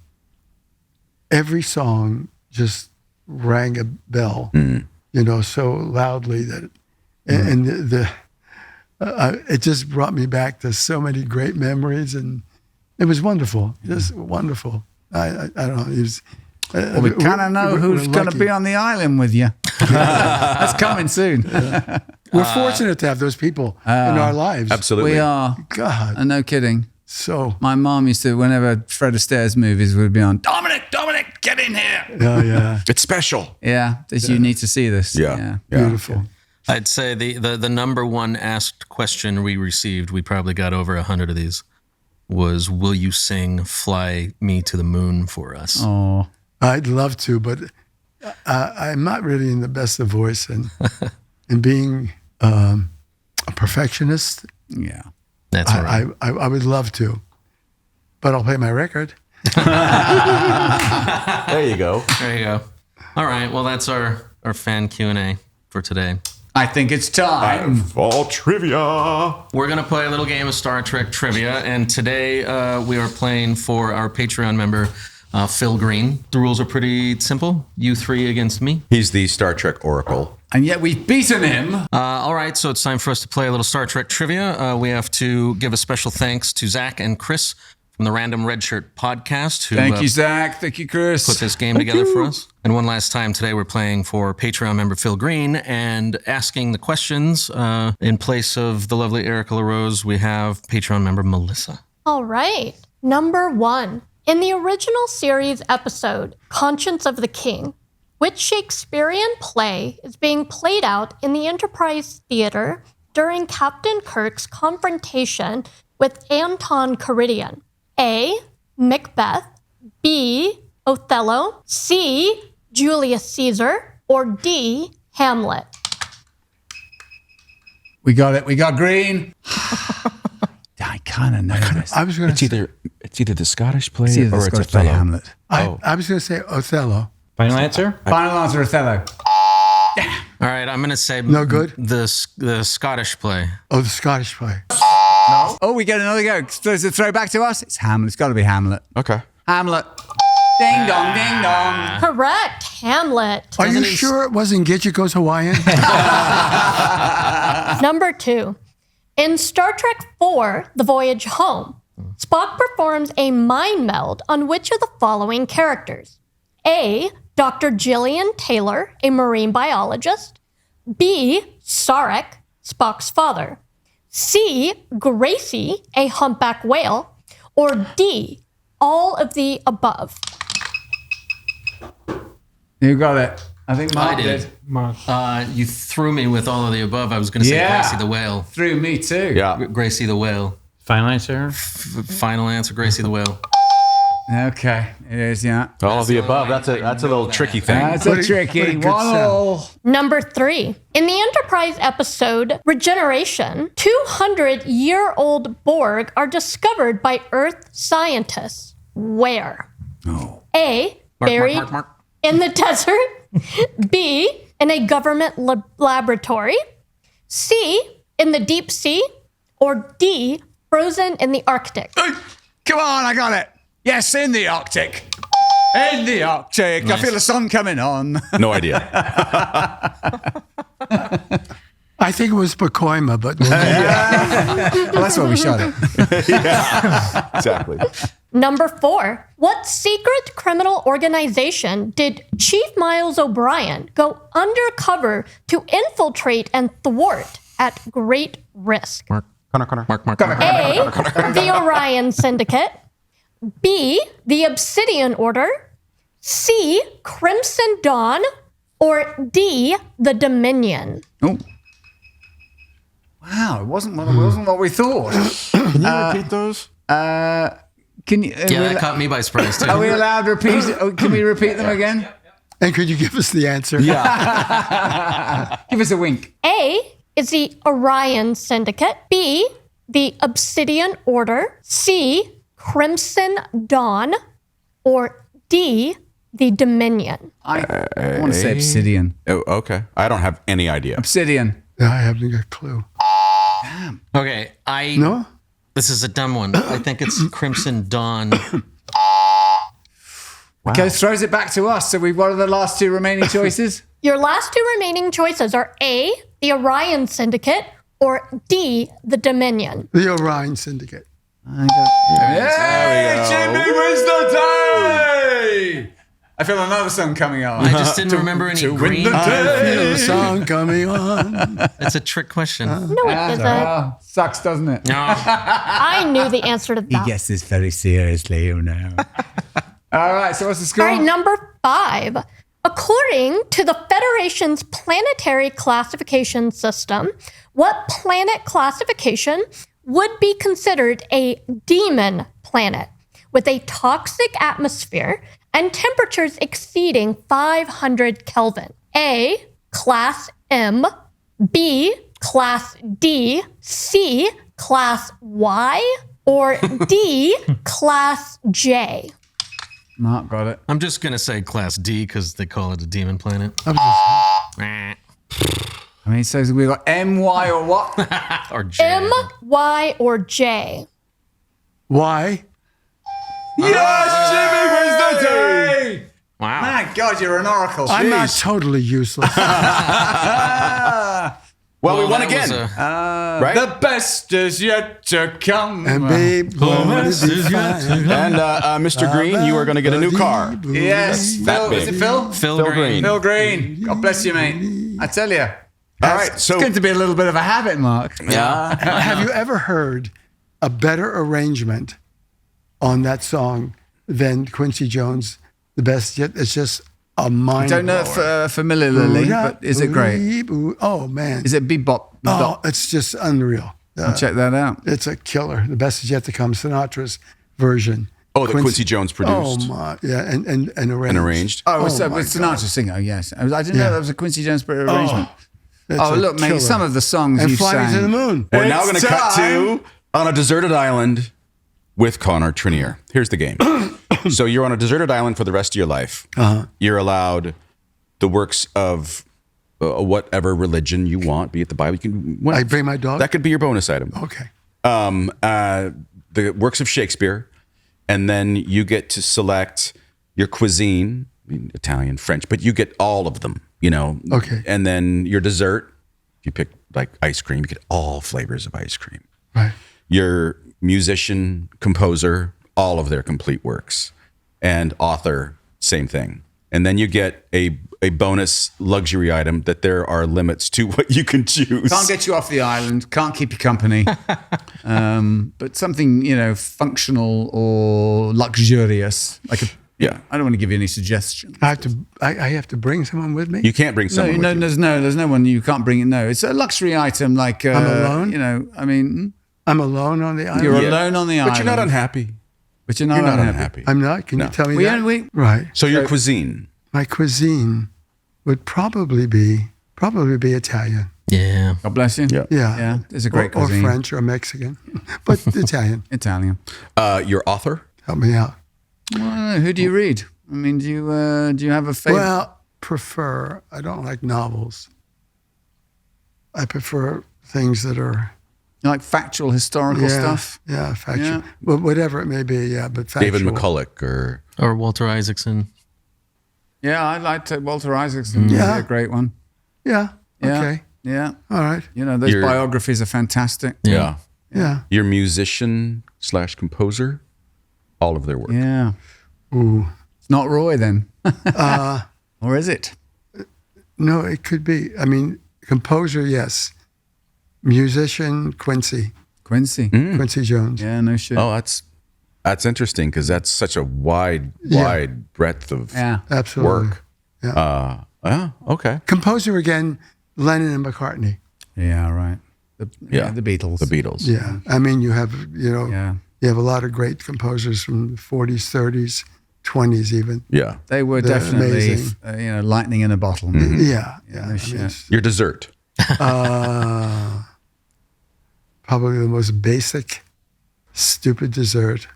every song just rang a bell, so loudly that, and it just brought me back to so many great memories, and it was wonderful, just wonderful. I don't know. It was, well, we kind of know who's going to be on the island with you. That's coming soon. We're fortunate to have those people in our lives. Absolutely. We are. God. No kidding. So my mom used to, whenever Fred Astaire's movies would be on, Dominic, get in here. Oh, yeah. It's special. Yeah, you need to see this. Yeah. Beautiful. I'd say the number one asked question we received, we probably got over 100 of these, was, will you sing Fly Me to the Moon for us? Oh, I'd love to, but I'm not really in the best of voice, and being a perfectionist. yeah. That's all right. I would love to, but I'll play my record. There you go. There you go. All right. Well, that's our fan Q&A for today. I think it's time. Fall trivia. We're going to play a little game of Star Trek trivia, and today we are playing for our Patreon member, Phil Green. The rules are pretty simple. You three against me. He's the Star Trek Oracle. And yet we've beaten him. All right, so it's time for us to play a little Star Trek trivia. We have to give a special thanks to Zach and Chris from the Random Red Shirt podcast, who Thank you, Zach. Thank you, Chris. put this game together for us. And one last time today, we're playing for Patreon member Phil Green and asking the questions. In place of the lovely Erica LaRose, we have Patreon member Melissa. All right. Number 1. In the original series episode, Conscience of the King, which Shakespearean play is being played out in the Enterprise Theater during Captain Kirk's confrontation with Anton Caridian? A. Macbeth, B. Othello, C. Julius Caesar, or D. Hamlet? We got it. We got Green. I kind of know this. I was going to say, It's either the Scottish play It's either the or it's Scottish play Othello. Hamlet. I was going to say Othello. Final answer? Final answer, Othello. All right, I'm going to say No good? the Scottish play. Oh, the Scottish play. Oh, we get another go. Does it throw back to us? It's Hamlet. It's got to be Hamlet. Okay. Hamlet. Ding dong, ding dong. Correct. Hamlet. Are you sure it wasn't Gidget Goes Hawaiian? Number 2. In Star Trek IV, The Voyage Home, Spock performs a mind meld on which of the following characters? A. Dr. Gillian Taylor, a marine biologist. B. Sarek, Spock's father. C. Gracie, a humpback whale. Or D. All of the above. You got it. I think Mark I did. Mark. You threw me with all of the above. I was going to say Yeah. Gracie the Whale. Through me too. Yeah. Gracie the Whale. Final answer? Final answer, Gracie the Whale. Okay. It is, yeah. All of the above. That's a little tricky thing. That's a tricky good one. Number 3. In the Enterprise episode Regeneration, 200-year-old Borg are discovered by Earth scientists. Where? Oh. A. Buried Mark. in the desert. B. In a government laboratory. C. In the deep sea. Or D. Frozen in the Arctic. Come on, I got it. Yes, in the Arctic. In the Arctic. I feel the sun coming on. No idea. I think it was Pacoima, but Well, that's why we shot it. Exactly. Number 4. What secret criminal organization did Chief Miles O'Brien go undercover to infiltrate and thwart at great risk? Mark. A. The Orion Syndicate. B. The Obsidian Order. C. Crimson Dawn. Or D. The Dominion. Oh. Wow, it wasn't what we thought. Can you repeat those? Can you? Yeah, that caught me by surprise, too. Are we allowed to repeat? Can we repeat them again? and could you give us the answer? Yeah. Give us a wink. A is the Orion Syndicate. B, the Obsidian Order. C, Crimson Dawn. Or D, the Dominion? I want to say Obsidian. Oh, okay. I don't have any idea. Obsidian. Yeah, I haven't got a clue. Okay, No? This is a dumb one. I think it's Crimson Dawn. Okay, throws it back to us. So what are the last two remaining choices? Your last two remaining choices are A, the Orion Syndicate, or D, the Dominion. The Orion Syndicate. Hey, Jimmy wins the day! I feel another song coming on. I just didn't remember any green. I feel the song coming on. It's a trick question. No, it isn't. Sucks, doesn't it? No. I knew the answer to that. gets this very seriously, you know. All right, so what's the score? All right, number 5. According to the Federation's planetary classification system, what planet classification would be considered a demon planet with a toxic atmosphere and temperatures exceeding 500 Kelvin? A, Class M, B, Class D, C, Class Y, or D, Class J? Mark got it. I'm just going to say Class D because they call it a demon planet. I mean, so we've got M, Y, or what? Or J. M, Y, or J? Why? Yes, Jimmy wins the day! Wow. My God, you're an oracle. I'm not Jeez. totally useless. Well, we won that again. was right? The best is yet to come. And babe, won't it be fine? And Mr. Green, you are going to get a new car. Yes, That Phil. Is big. it Phil? Phil Phil Green. Green. Phil Green. God bless you, mate. I tell you. All right, so It's going to be a little bit of a habit, Mark. yeah. Have you ever heard a better arrangement on that song than Quincy Jones' The Best Yet? It's just a mind Don't know blower. it familiarly, but is it great? Oh, man. Is it bebop? Oh, it's just unreal. I'll check that out. It's a killer. The Best Is Yet to Come, Sinatra's version. Oh, that Quincy Jones produced. Oh, my. Yeah, and arranged. And arranged. Oh, it's Oh, with my Sinatra singer. Yes, I didn't know Yeah. that was a Quincy Jones arrangement. It's Oh, a look, mate, killer. some of the songs And you Flying sang. to the Moon. We're now going It's to cut time. to On a Deserted Island with Connor Trinneer. Here's the game. So you're on a deserted island for the rest of your life. You're allowed the works of whatever religion you want, be it the Bible. You can. I bring my dog? That could be your bonus item. Okay. The works of Shakespeare, and then you get to select your cuisine, I mean, Italian, French, but you get all of them, you know. Okay. And then your dessert, if you pick like ice cream, you get all flavors of ice cream. Right. Your musician, composer, all of their complete works, and author, same thing. And then you get a bonus luxury item that there are limits to what you can choose. Can't get you off the island. Can't keep you company. But something, functional or luxurious. Like Yeah. I don't want to give you any suggestions. I have to bring someone with me? You can't bring someone with you. There's no one you can't bring it. No, it's a luxury item. Like I'm alone? I'm alone on the island? You're Yeah. alone on the island. But you're not unhappy. But you're not You're not unhappy. unhappy. I'm not? Can you tell me that? Right. So your cuisine. My cuisine would probably be Italian. Yeah. God bless you. Yeah. Yeah, it's a great or cuisine. French or Mexican, but Italian. Italian. Your author. Help me out. Well, who do you read? I mean, do you have a favorite? Well, I don't like novels. I prefer things that are You like factual, historical stuff? Yeah, factual. Yeah. Well, whatever it may be, yeah, but factual. David McCulloch Or Walter Isaacson. Yeah, I liked Walter Isaacson. Yeah. A great one. Yeah. Yeah. Okay. Yeah. All right. Those Your- biographies are fantastic. Yeah. Yeah. Your musician / composer. All of their work. Yeah. Ooh. It's not Roy then. Or is it? No, it could be. I mean, composer, yes. Musician, Quincy Quincy. Quincy Jones. Yeah, no shit. Oh, that's interesting because that's such a wide breadth of Yeah. Absolutely. work. Yeah. Okay. Composer again, Lennon and McCartney. Yeah, right. The Beatles. The Beatles. Yeah. I mean, you have, Yeah. you have a lot of great composers from the 40s, 30s, 20s even. Yeah. They were They're definitely, amazing. lightning in a bottle. Yeah. Yeah. no I shit. mean, it's, Your dessert. probably the most basic, stupid dessert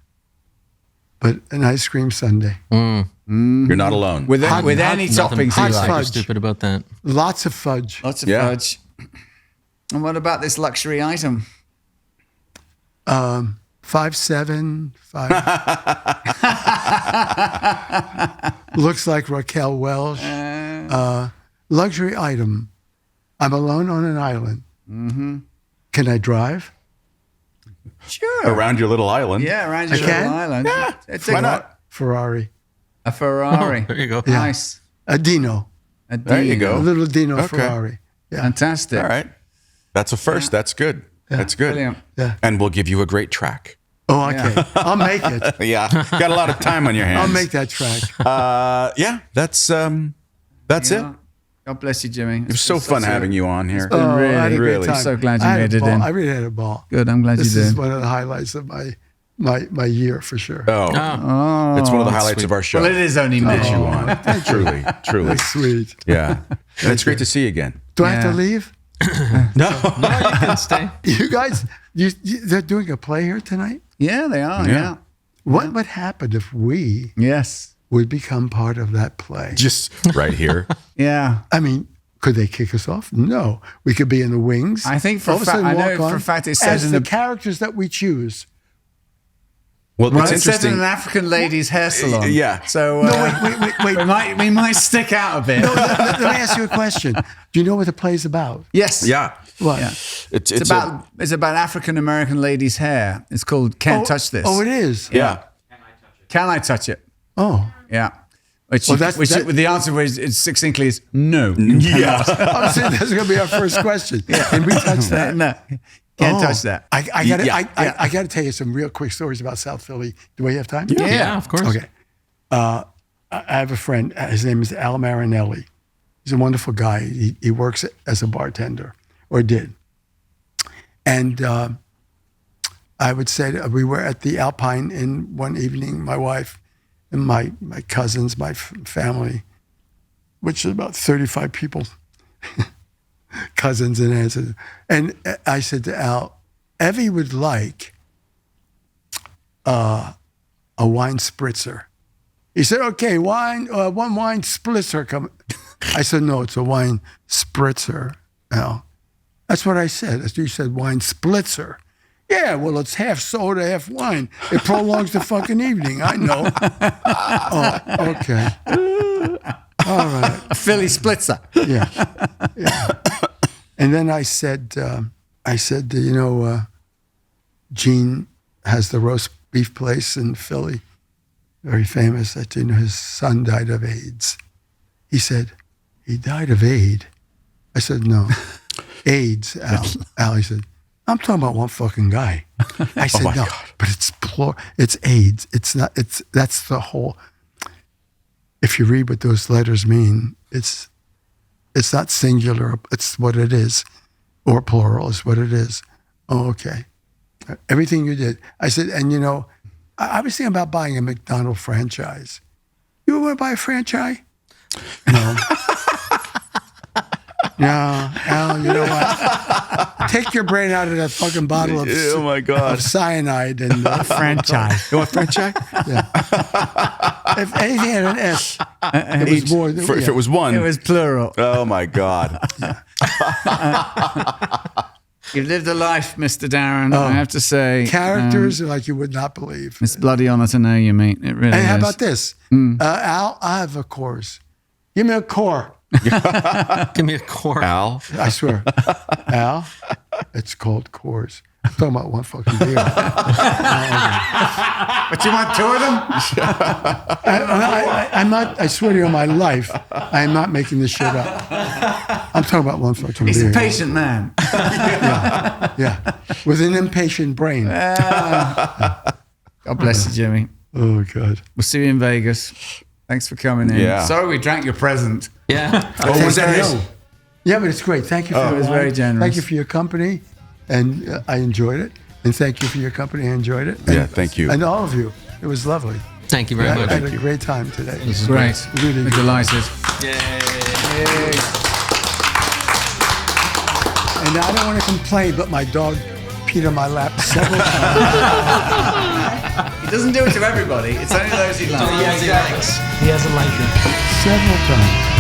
but an ice cream sundae. You're not alone. With any Nothing toppings you like. fudge. stupid about that. Lots of fudge. Lots of Yeah. fudge. And what about this luxury item? 5'7", 5. Looks like Raquel Welch. Luxury item. I'm alone on an island. Can I drive? Sure. Around your little island. Yeah, around your I little can? island. Yeah, It's why not? Ferrari. A Ferrari. There you go. Yeah. Nice. A Dino. A There you Dino. A go. little Dino Okay. Ferrari. Yeah. Fantastic. All right. That's a first. That's good. That's good. Brilliant. Yeah. And we'll give you a great track. Oh, okay. I'll make it. Yeah. Got a lot of time on your hands. I'll make that track. Yeah. That's it. Yeah. God bless you, Jimmy. It was so fun having you on here. been I had a really, great really. time. So glad you I had a made it ball. in. I really had a ball. Good. I'm glad This you is did. one of the highlights of my year for sure. Oh, Oh, it's one of the highlights of our show. well, it is only me. you on. Truly, truly. That's sweet. Yeah. And it's great to see you again. Do I have Yeah. to leave? No, you can stay. You guys, they're doing a play here tonight? Yeah, they are. Yeah. What would happen if we Yes. would become part of that play? Just right here. Yeah. I mean, could they kick us off? No. We could be in the wings. I think for All a of fact, sudden I know walk for on a fact it says as in the the characters that we choose. Well, Well, it's it says in interesting. an African lady's hair salon. Yeah. So No, wait. we might stick out a bit. Let me ask you a question. Do you know what the play's about? Yes. Yeah. What? Yeah. It's It's about African American ladies' hair. It's called "Can't Touch This." Oh, it is? yeah. Can I touch it? Oh. Yeah. Which, Well, the answer was succinctly is no. Yeah. I'm saying that's going to be our first question. Can we touch that? No. Can't Oh. touch that. I got Yeah. I got to tell you some real quick stories about South Philly. Do we have time? Yeah, of course. Okay. I have a friend. His name is Al Marinelli. He's a wonderful guy. He works as a bartender, or did. And I would say that we were at the Alpine Inn one evening, my wife and my cousins, my family, which is about 35 people, cousins and aunts. And I said to Al, Evie would like a wine spritzer. He said, okay, one wine spritzer. Come. I said, no, it's a wine spritzer, Al. That's what I said. You said wine splitzer. Yeah, well, it's half soda, half wine. It prolongs the fucking evening. I know. Oh, okay. All right. A Philly splitzer. Yeah. And then I said, Gene has the roast beef place in Philly, very famous. That his son died of AIDS. He said, he died of AIDS. I said, no, AIDS, Al. Al, he said, I'm talking about one fucking guy. I said, no, but it's AIDS. It's not. That's the whole. If you read what those letters mean, it's not singular. It's what it is, or plural is what it is. Oh, okay. Everything you did. I said, and I was thinking about buying a McDonald's franchise. You want to buy a franchise? No. No, Al, you know what? Take your brain out of that fucking bottle of, Oh my God. of cyanide and Franchise. You want franchise? if anything had an S, it was more. If it was one. It was plural. Oh my God. You've lived a life, Mr. Darren, I have to say. characters like you would not believe. It's bloody honor to know you, mate. It really And is. how about this? Al, I have a course. Give me a core. Give me a core. Al. I swear. Al, it's called cores. I'm talking about one fucking beer. But you want two of them? I'm not, I swear to you on my life, I am not making this shit up. I'm talking about one fucking He's beer. a patient man. Yeah. With an impatient brain. God bless you, Jimmy. Oh, God. We'll see you in Vegas. Thanks for coming in. Yeah. Sorry we drank your present. Yeah. Oh, was that his? Yeah, but it's great. Thank you for it was very generous. Thank you for your company, and I enjoyed it. And thank you for your company. I enjoyed it. Yeah, And- thank you. And all of you. It was lovely. Thank you very I much. had a great time today. This is Great. Really We're good. delighted. And I don't want to complain, but my dog peed on my lap several times. Doesn't do it to everybody. It's only those he likes. Yeah, exactly. He hasn't liked it. Several times.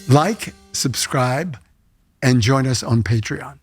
Like, subscribe, and join us on Patreon.